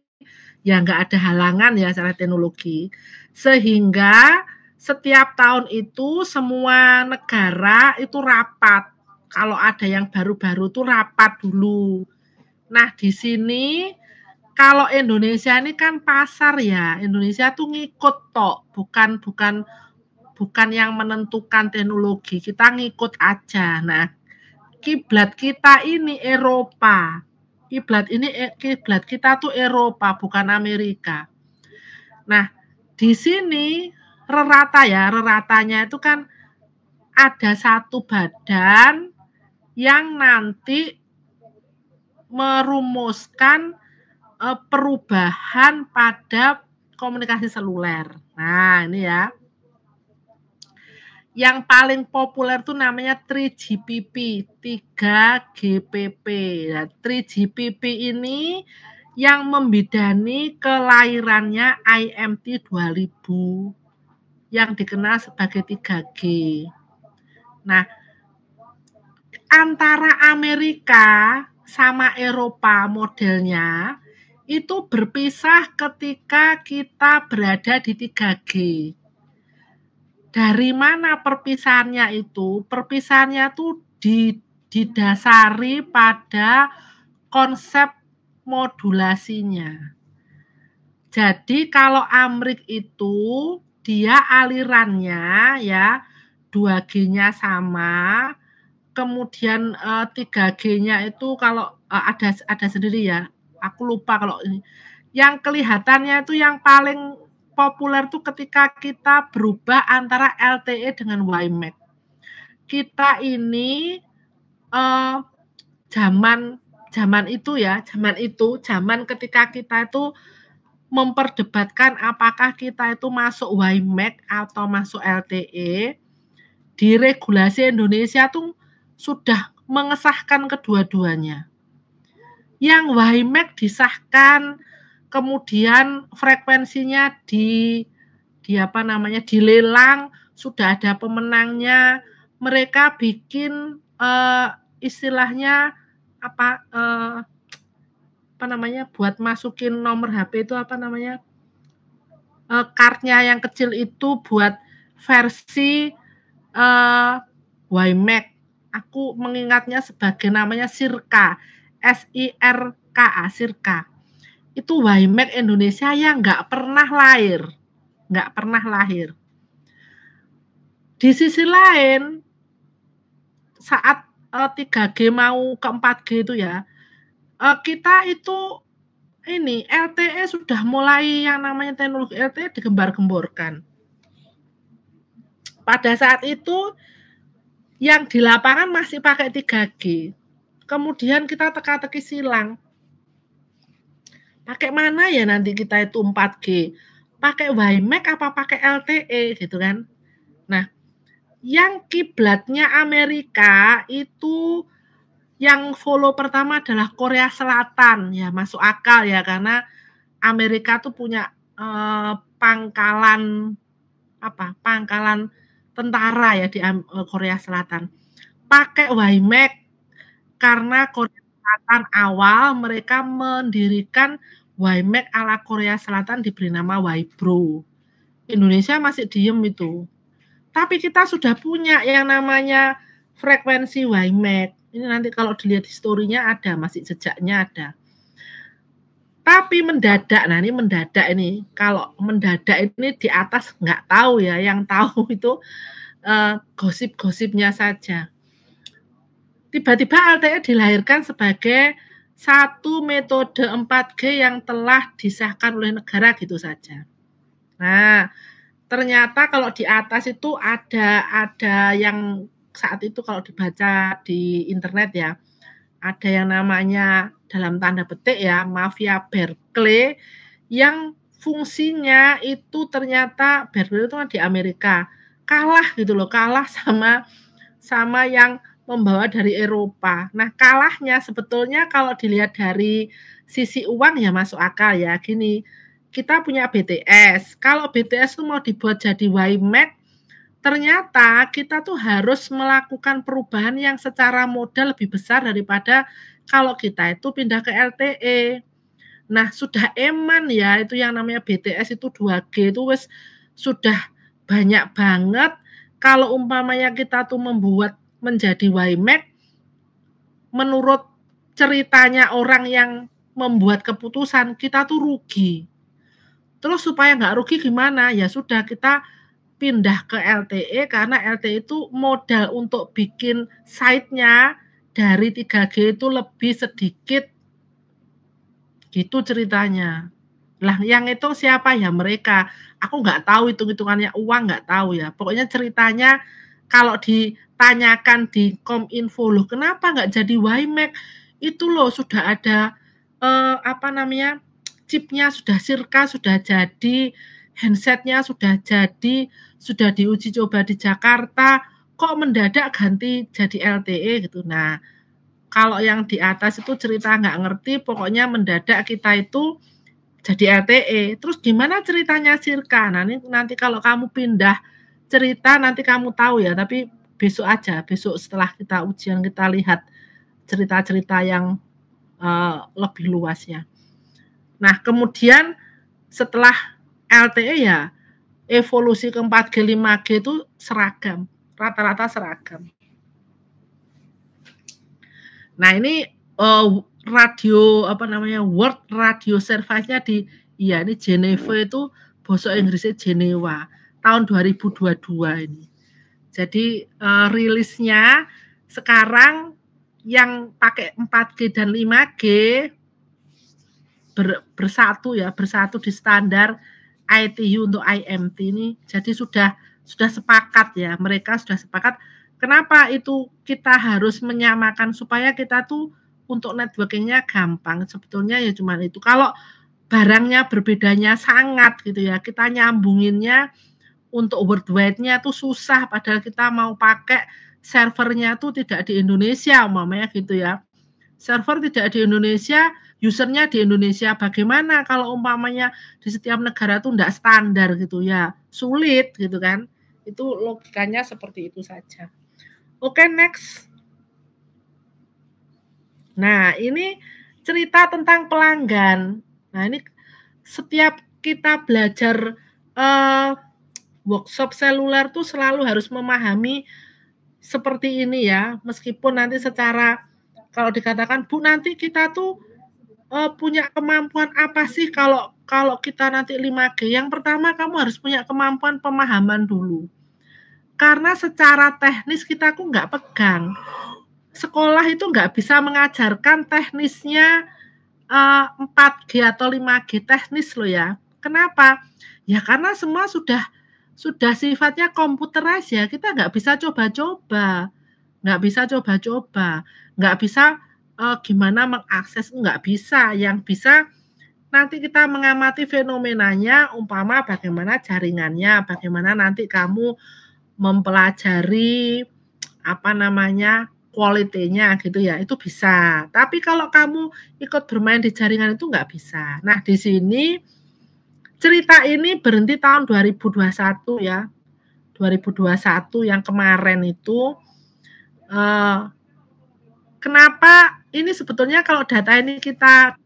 ya nggak ada halangan ya secara teknologi. Sehingga setiap tahun itu semua negara itu rapat. Kalau ada yang baru-baru itu rapat dulu. Nah, di sini kalau Indonesia ini kan pasar ya. Indonesia tuh ngikut tok, bukan yang menentukan teknologi. Kita ngikut aja. Nah, kiblat kita ini Eropa. Kiblat kita tuh Eropa, bukan Amerika. Nah, di sini reratanya itu kan ada satu badan yang nanti merumuskan perubahan pada komunikasi seluler. Nah, ini ya. Yang paling populer tuh namanya 3GPP, 3GPP. Nah, 3GPP ini yang membidani kelahirannya IMT 2000 yang dikenal sebagai 3G. Nah, antara Amerika sama Eropa modelnya itu berpisah ketika kita berada di 3G. Dari mana perpisahannya itu? Perpisahannya itu didasari pada konsep modulasinya. Jadi kalau Amrik itu dia alirannya ya 2G-nya sama, kemudian 3G-nya itu kalau ada sendiri ya. Aku lupa kalau ini. Yang kelihatannya itu yang paling populer tuh ketika kita berubah antara LTE dengan WiMAX. Kita ini zaman ketika kita itu memperdebatkan apakah kita itu masuk WiMAX atau masuk LTE. Di regulasi Indonesia tuh sudah mengesahkan kedua-duanya. Yang WiMAX disahkan, kemudian frekuensinya dilelang, sudah ada pemenangnya. Mereka bikin istilahnya buat masukin nomor HP itu kartnya yang kecil itu buat versi WiMAX. Aku mengingatnya sebagai namanya SIRCA, SIRKA, SIRCA. Itu WiMAX Indonesia yang nggak pernah lahir. Di sisi lain, saat 3G mau ke 4G itu ya, kita itu LTE sudah mulai yang namanya teknologi LTE digembar-gemborkan. Pada saat itu yang di lapangan masih pakai 3G. Kemudian kita teka-teki silang. Pakai mana ya nanti kita itu 4G? Pakai WiMAX apa pakai LTE gitu kan? Nah, yang kiblatnya Amerika itu yang follow pertama adalah Korea Selatan. Ya, masuk akal ya karena Amerika tuh punya pangkalan tentara ya di Korea Selatan. Pakai WiMAX karena Korea Selatan awal mereka mendirikan WiMAX ala Korea Selatan diberi nama Wibro. Indonesia masih diem itu. Tapi kita sudah punya yang namanya frekuensi WiMAX. Ini nanti kalau dilihat historinya ada, masih jejaknya ada. Tapi mendadak, kalau mendadak ini di atas nggak tahu ya, yang tahu itu gosip-gosipnya saja. Tiba-tiba LTE dilahirkan sebagai satu metode 4G yang telah disahkan oleh negara gitu saja. Nah, ternyata kalau di atas itu ada yang saat itu kalau dibaca di internet ya, ada yang namanya dalam tanda petik ya, mafia Berkeley yang fungsinya itu ternyata Berkeley itu kan di Amerika, kalah gitu loh, kalah sama yang membawa dari Eropa. Nah, kalahnya sebetulnya kalau dilihat dari sisi uang ya masuk akal ya. Gini, kita punya BTS. Kalau BTS itu mau dibuat jadi WiMAX, ternyata kita tuh harus melakukan perubahan yang secara modal lebih besar daripada kalau kita itu pindah ke LTE. Nah, sudah eman ya itu yang namanya BTS itu 2G itu wis sudah banyak banget. Kalau umpamanya kita tuh membuat menjadi WiMAX, menurut ceritanya orang yang membuat keputusan, kita tuh rugi. Terus supaya nggak rugi gimana? Ya sudah, kita pindah ke LTE, karena LTE itu modal untuk bikin site-nya dari 3G itu lebih sedikit. Gitu ceritanya. Lah yang itu siapa ya? Mereka. Aku nggak tahu hitung-hitungannya uang, nggak tahu ya. Pokoknya ceritanya kalau ditanyakan di Kominfo, loh kenapa nggak jadi WiMAX? Itu loh sudah ada chipnya sudah Sirka sudah jadi, handsetnya sudah jadi, sudah diuji coba di Jakarta, kok mendadak ganti jadi LTE gitu. Nah, kalau yang di atas itu cerita nggak ngerti, pokoknya mendadak kita itu jadi LTE. Terus gimana ceritanya Sirka? Nah, nanti kalau kamu pindah cerita nanti kamu tahu ya, tapi besok aja, besok setelah kita ujian kita lihat cerita-cerita yang lebih luas ya. Nah, kemudian setelah LTE ya, evolusi ke 4G, 5G itu seragam, rata-rata seragam. Nah, ini radio World Radio Service-nya ini Geneva itu bahasa Inggrisnya Jenewa tahun 2022 ini. Jadi rilisnya sekarang yang pakai 4G dan 5G bersatu di standar ITU untuk IMT ini. Jadi sudah sepakat ya, mereka sudah sepakat. Kenapa itu kita harus menyamakan supaya kita tuh untuk networkingnya gampang. Sebetulnya ya cuma itu. Kalau barangnya berbedanya sangat gitu ya, kita nyambunginnya untuk worldwide-nya tuh susah, padahal kita mau pakai servernya tuh tidak di Indonesia umpamanya gitu ya. Server tidak di Indonesia, usernya di Indonesia. Bagaimana kalau umpamanya di setiap negara tuh enggak standar gitu ya, sulit gitu kan. Itu logikanya seperti itu saja. Oke, next. Nah, ini cerita tentang pelanggan. Nah, ini setiap kita belajar workshop seluler tuh selalu harus memahami seperti ini ya. Meskipun nanti secara kalau dikatakan, Bu, nanti kita tuh punya kemampuan apa sih kalau kita nanti 5G? Yang pertama kamu harus punya kemampuan pemahaman dulu. Karena secara teknis kita tuh nggak pegang. Sekolah itu nggak bisa mengajarkan teknisnya 4G atau 5G teknis loh ya. Kenapa? Ya karena semua sudah sifatnya komputerized ya. Kita nggak bisa coba-coba. Nggak bisa gimana mengakses, nggak bisa. Yang bisa nanti kita mengamati fenomenanya, umpama bagaimana jaringannya, bagaimana nanti kamu mempelajari quality-nya gitu ya, itu bisa. Tapi kalau kamu ikut bermain di jaringan itu nggak bisa. Nah, di sini cerita ini berhenti tahun 2021 ya. 2021 yang kemarin itu. Kenapa ini sebetulnya kalau data ini kita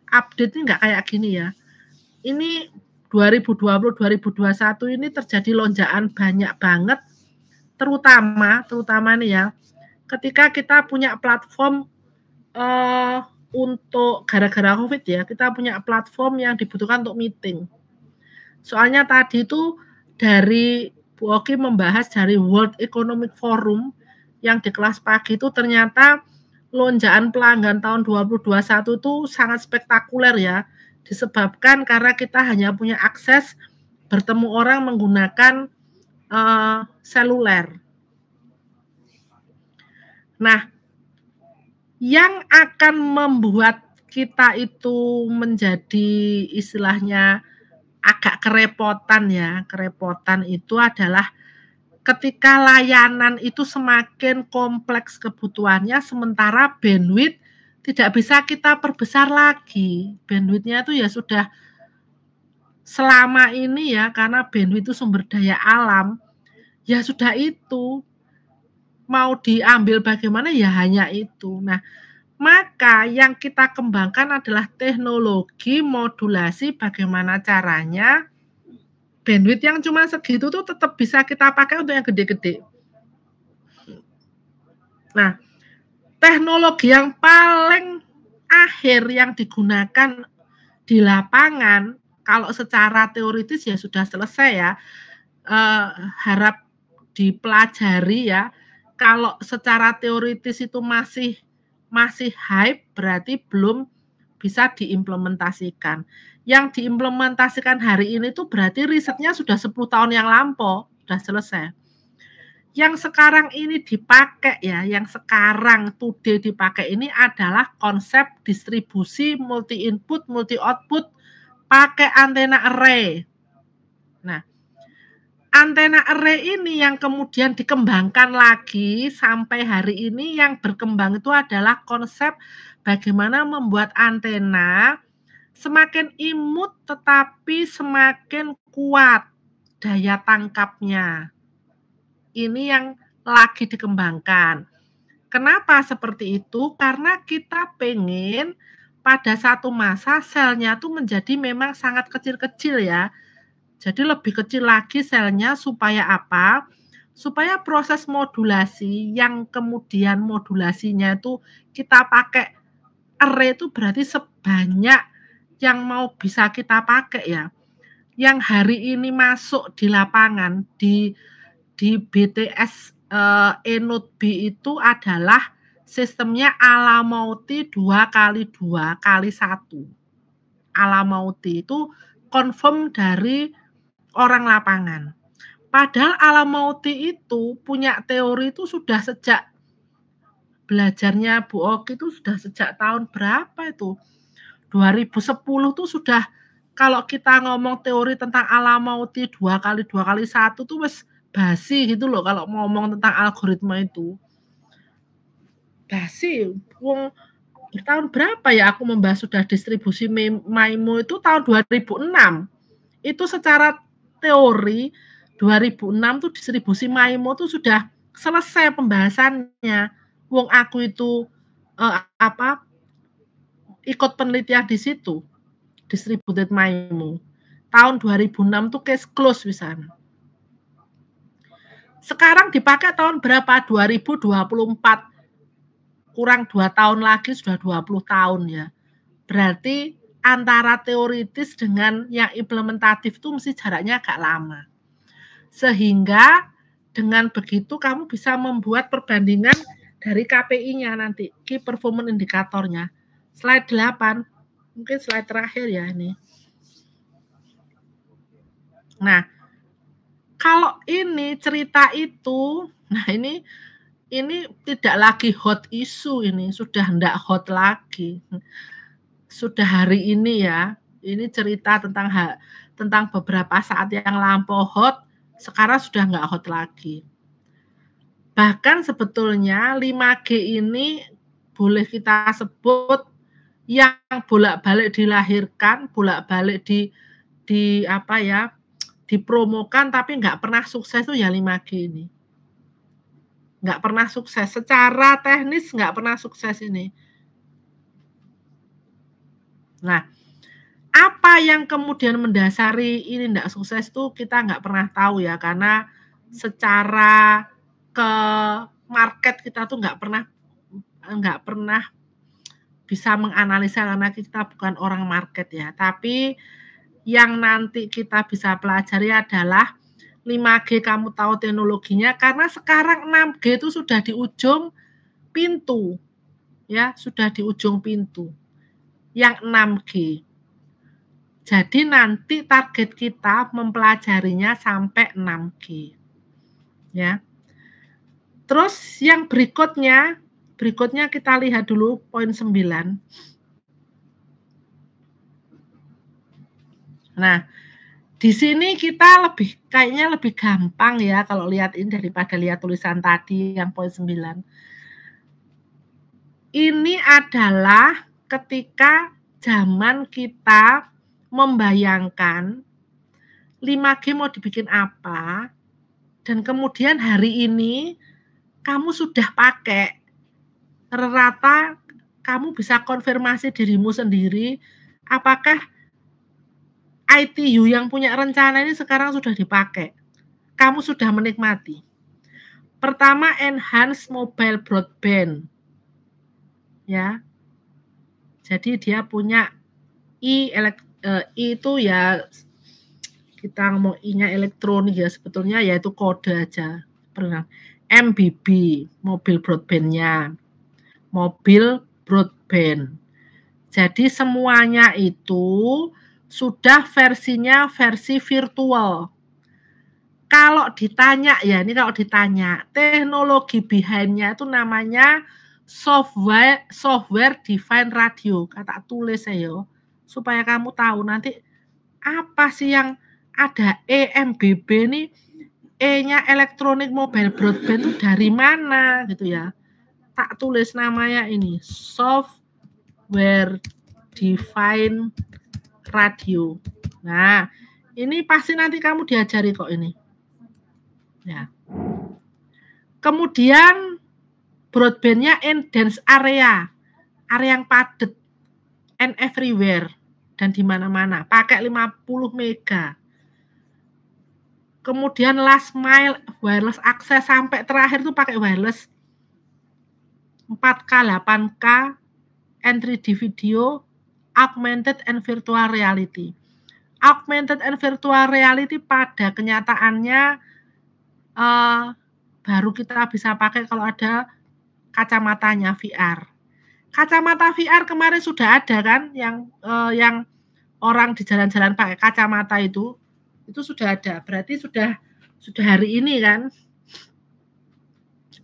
update ini nggak kayak gini ya. Ini 2020-2021 ini terjadi lonjakan banyak banget, terutama nih ya, ketika kita punya platform untuk gara-gara COVID ya, kita punya platform yang dibutuhkan untuk meeting. Soalnya tadi itu dari Bu Oki membahas dari World Economic Forum yang di kelas pagi itu ternyata lonjakan pelanggan tahun 2021 itu sangat spektakuler ya, disebabkan karena kita hanya punya akses bertemu orang menggunakan seluler. Nah, yang akan membuat kita itu menjadi istilahnya agak kerepotan ya, kerepotan itu adalah ketika layanan itu semakin kompleks kebutuhannya, sementara bandwidth tidak bisa kita perbesar lagi. Bandwidthnya itu ya sudah selama ini ya, karena bandwidth itu sumber daya alam, ya sudah itu. Mau diambil bagaimana ya hanya itu. Nah, maka yang kita kembangkan adalah teknologi modulasi bagaimana caranya bandwidth yang cuma segitu tuh tetap bisa kita pakai untuk yang gede-gede. Nah, teknologi yang paling akhir yang digunakan di lapangan, kalau secara teoritis ya sudah selesai ya, harap dipelajari ya. Kalau secara teoritis itu masih hype, berarti belum bisa diimplementasikan. Yang diimplementasikan hari ini tuh berarti risetnya sudah 10 tahun yang lampau, sudah selesai. Yang sekarang ini dipakai ya, yang sekarang today dipakai ini adalah konsep distribusi multi input, multi output pakai antena array. Nah, antena array ini yang kemudian dikembangkan lagi sampai hari ini, yang berkembang itu adalah konsep bagaimana membuat antena semakin imut tetapi semakin kuat daya tangkapnya. Ini yang lagi dikembangkan. Kenapa seperti itu? Karena kita pengen pada satu masa selnya tuh menjadi memang sangat kecil-kecil ya. Jadi lebih kecil lagi selnya supaya apa? Supaya proses modulasi yang kemudian modulasinya itu kita pakai array itu berarti sebanyak yang mau bisa kita pakai ya. Yang hari ini masuk di lapangan di BTS Enode B itu adalah sistemnya Alamauti 2x2x1. Alamauti itu confirm dari orang lapangan. Padahal Alamauti itu punya teori itu sudah sejak belajarnya Bu Oki itu sudah sejak tahun berapa itu? 2010 tuh sudah, kalau kita ngomong teori tentang Alamauti 2x2x1 tuh wes basi gitu loh kalau ngomong tentang algoritma itu. Basi, wong tahun berapa ya aku membahas sudah distribusi MIMO itu tahun 2006. Itu secara teori 2006 tuh distribusi MIMO tuh sudah selesai pembahasannya. Wong aku itu ikut penelitian di situ, distributed MIMO. Tahun 2006 tuh case close pisan. Sekarang dipakai tahun berapa? 2024. Kurang 2 tahun lagi sudah 20 tahun ya. Berarti antara teoritis dengan yang implementatif itu mesti jaraknya agak lama. Sehingga dengan begitu kamu bisa membuat perbandingan dari KPI-nya nanti, Key Performance Indicator-nya. Slide 8, mungkin slide terakhir ya ini. Nah, kalau ini cerita itu, nah ini tidak lagi hot issue, ini sudah tidak hot lagi. Sudah hari ini ya, ini cerita tentang beberapa saat yang lampau hot, sekarang sudah nggak hot lagi. Bahkan sebetulnya 5G ini boleh kita sebut yang bolak-balik dilahirkan, bolak-balik dipromokan tapi nggak pernah sukses itu ya 5G ini. Nggak pernah sukses, secara teknis nggak pernah sukses ini. Nah, apa yang kemudian mendasari ini nggak sukses itu kita nggak pernah tahu ya, karena secara ke market kita tuh nggak pernah bisa menganalisa karena kita bukan orang market ya. Tapi yang nanti kita bisa pelajari adalah 5G, kamu tahu teknologinya, karena sekarang 6G itu sudah di ujung pintu. ya, sudah di ujung pintu. Yang 6G. Jadi nanti target kita mempelajarinya sampai 6G. Ya. Terus yang berikutnya kita lihat dulu poin 9. Nah, di sini kita kayaknya lebih gampang ya kalau lihat ini daripada lihat tulisan tadi yang poin 9. Ini adalah ketika zaman kita membayangkan 5G mau dibikin apa, dan kemudian hari ini kamu sudah pakai, rata kamu bisa konfirmasi dirimu sendiri, apakah ITU yang punya rencana ini sekarang sudah dipakai, kamu sudah menikmati. Pertama, enhance mobile broadband. Ya, jadi dia punya I itu ya, kita ngomong I-nya elektronik ya, sebetulnya yaitu kode aja. MBB, mobil broadband-nya. Mobil broadband. Jadi semuanya itu sudah versinya versi virtual. Kalau ditanya ya, ini kalau ditanya, teknologi behind-nya itu namanya software defined radio. Kata tulis saya supaya kamu tahu nanti apa sih yang ada EMBB nih, E-nya elektronik mobile broadband itu dari mana gitu ya. Tak tulis namanya ini software defined radio. Nah, ini pasti nanti kamu diajari kok ini. Ya. Kemudian broadband-nya in dense area yang padat, and everywhere, dan di mana-mana, pakai 50 mega. Kemudian last mile wireless access sampai terakhir tuh pakai wireless 4K, 8K, and 3D video, augmented and virtual reality. Augmented and virtual reality pada kenyataannya baru kita bisa pakai kalau ada kacamatanya VR. Kacamata VR kemarin sudah ada kan, yang orang di jalan-jalan pakai kacamata itu sudah ada. Berarti sudah hari ini kan.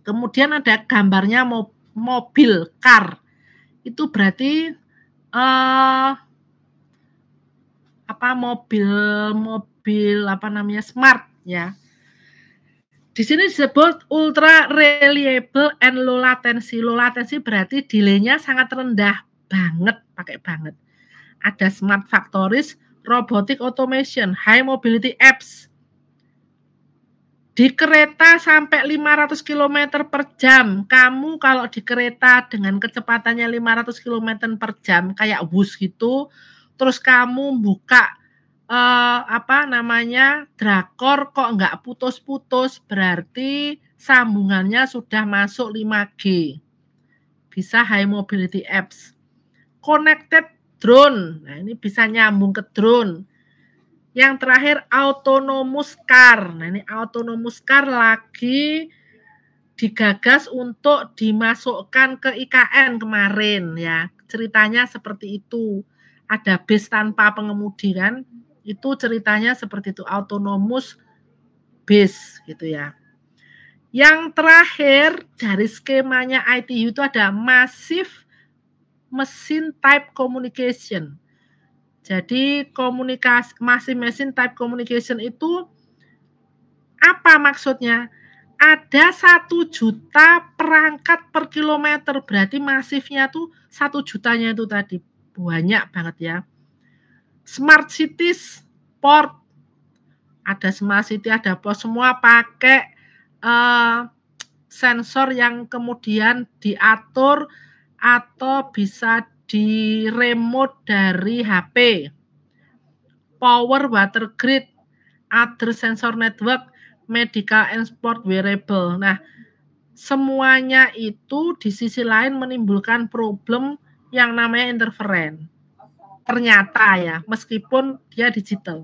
Kemudian ada gambarnya mobil car. Itu berarti mobil apa namanya, smart ya. Di sini disebut ultra reliable and low latency. Low latency berarti delay-nya sangat rendah banget, pakai banget. Ada smart factories, robotic automation, high mobility apps. Di kereta sampai 500 km per jam. Kamu kalau di kereta dengan kecepatannya 500 km per jam kayak bus gitu, terus kamu buka drakor kok nggak putus-putus, berarti sambungannya sudah masuk 5G. Bisa high mobility apps. Connected drone. Nah, ini bisa nyambung ke drone. Yang terakhir autonomous car. Nah, ini autonomous car lagi digagas untuk dimasukkan ke IKN kemarin ya. Ceritanya seperti itu. Ada bus tanpa pengemudi kan. Itu ceritanya seperti itu, autonomous bus gitu ya. Yang terakhir dari skemanya ITU itu ada massive machine type communication. Jadi massive machine type communication itu apa maksudnya? Ada 1 juta perangkat per kilometer, berarti masifnya tuh 1 jutanya itu tadi, banyak banget ya. Smart cities, port, ada smart city, ada port, semua pakai sensor yang kemudian diatur atau bisa di remote dari HP. Power, water grid, other sensor network, medical and sport wearable. Nah, semuanya itu di sisi lain menimbulkan problem yang namanya interference. Ternyata ya, meskipun dia digital,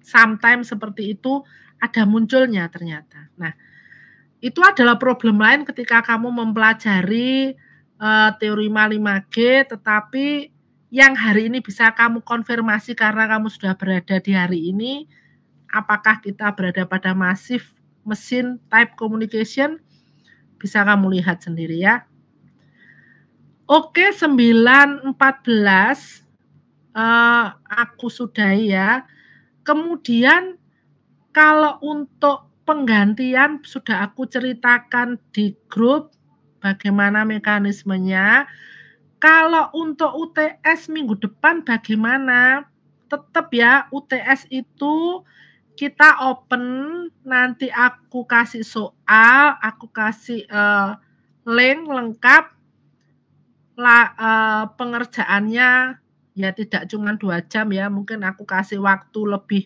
sometimes seperti itu ada munculnya ternyata. Nah, itu adalah problem lain ketika kamu mempelajari teorema 5G, tetapi yang hari ini bisa kamu konfirmasi karena kamu sudah berada di hari ini, apakah kita berada pada massive machine type communication, bisa kamu lihat sendiri ya. Oke, 9.14 aku sudahi ya. Kemudian kalau untuk penggantian sudah aku ceritakan di grup bagaimana mekanismenya. Kalau untuk UTS minggu depan bagaimana? Tetap ya, UTS itu kita open, nanti aku kasih soal, aku kasih link lengkap, pengerjaannya ya tidak cuma 2 jam ya, mungkin aku kasih waktu lebih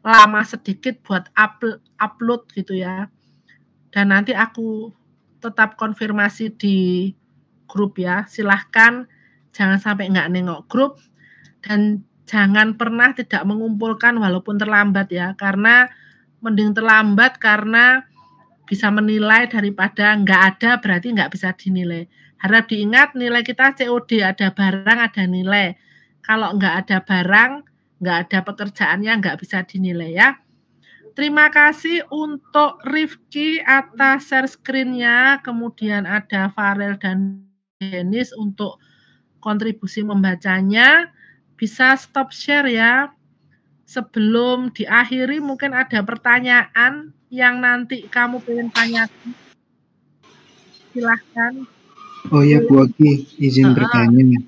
lama sedikit buat upload gitu ya. Dan nanti aku tetap konfirmasi di grup ya. Silahkan jangan sampai nggak nengok grup dan jangan pernah tidak mengumpulkan walaupun terlambat ya, karena mending terlambat karena bisa menilai daripada nggak ada berarti nggak bisa dinilai. Harap diingat nilai kita COD, ada barang ada nilai. Kalau nggak ada barang, nggak ada pekerjaannya, nggak bisa dinilai ya. Terima kasih untuk Rifki atas share screen-nya, kemudian ada Farel dan Dennis untuk kontribusi membacanya. Bisa stop share ya. Sebelum diakhiri mungkin ada pertanyaan yang nanti kamu pengen tanyakan. Silahkan. Oh ya Bu Oki, izin bertanya.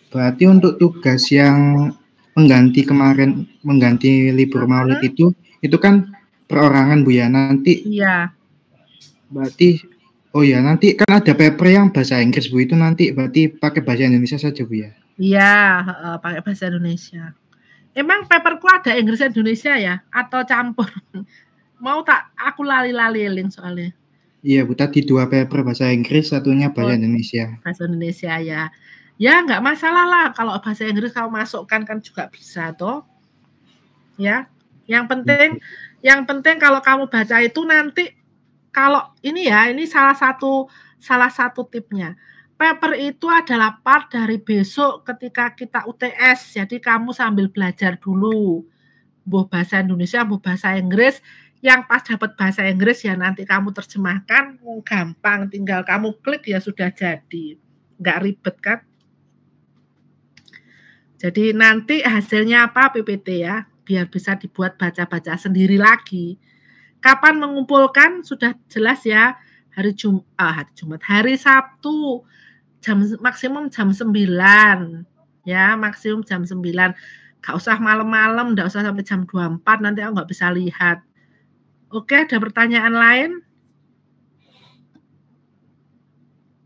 Berarti untuk tugas yang mengganti libur maulid itu kan perorangan Bu ya, nanti. Iya. Berarti nanti kan ada paper yang bahasa Inggris Bu, itu nanti berarti pakai bahasa Indonesia saja Bu ya? Iya, pakai bahasa Indonesia. Emang paperku ada Inggris Indonesia ya? Atau campur? Mau tak aku lali-lali link soalnya. Iya Bu, tadi 2 paper bahasa Inggris, satunya bahasa Indonesia. Bahasa Indonesia ya. Ya nggak masalah lah, kalau bahasa Inggris kamu masukkan kan juga bisa toh. Ya, yang penting kalau kamu baca itu nanti, kalau ini ya, ini salah satu tipnya. Paper itu adalah part dari besok ketika kita UTS. Jadi kamu sambil belajar dulu, buh bahasa Indonesia, buh bahasa Inggris. Yang pas dapat bahasa Inggris ya nanti kamu terjemahkan, gampang, tinggal kamu klik ya sudah jadi, nggak ribet kan. Jadi nanti hasilnya apa PPT ya, biar bisa dibuat baca-baca sendiri lagi. Kapan mengumpulkan sudah jelas ya, hari Sabtu maksimum jam 9 ya, maksimum jam 9. Gak usah malam-malam, gak usah sampai jam 24, nanti aku nggak bisa lihat. Oke, ada pertanyaan lain?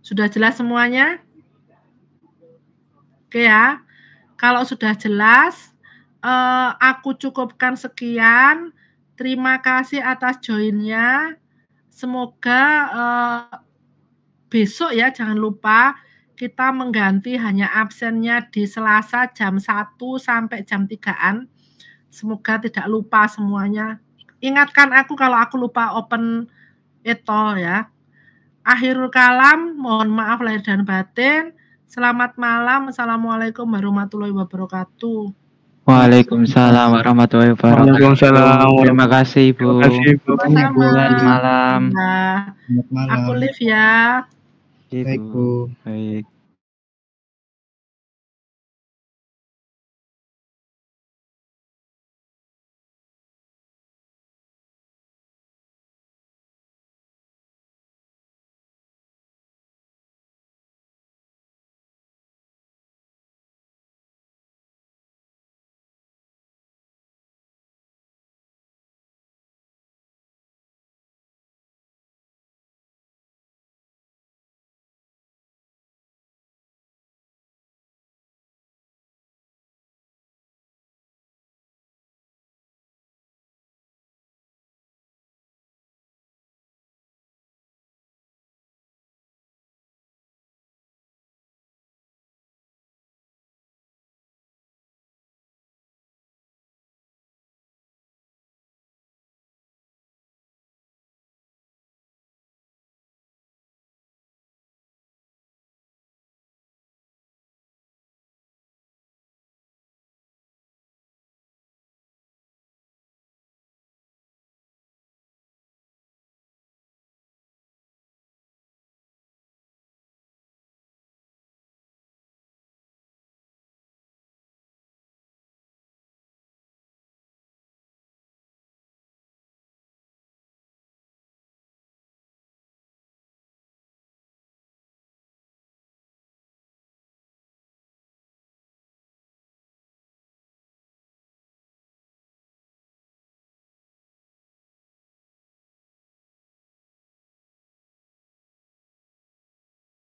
Sudah jelas semuanya? Oke ya. Kalau sudah jelas, aku cukupkan sekian. Terima kasih atas join-nya. Semoga besok ya, jangan lupa kita mengganti hanya absennya di Selasa jam 1 sampai jam 3-an. Semoga tidak lupa semuanya. Ingatkan aku kalau aku lupa open etol ya. Akhirul kalam, mohon maaf lahir dan batin. Selamat malam. Assalamualaikum warahmatullahi wabarakatuh. Waalaikumsalam warahmatullahi wabarakatuh. Waalaikumsalam. Terima kasih Ibu. Selamat malam. Aku live ya. Baik Bu. Baik.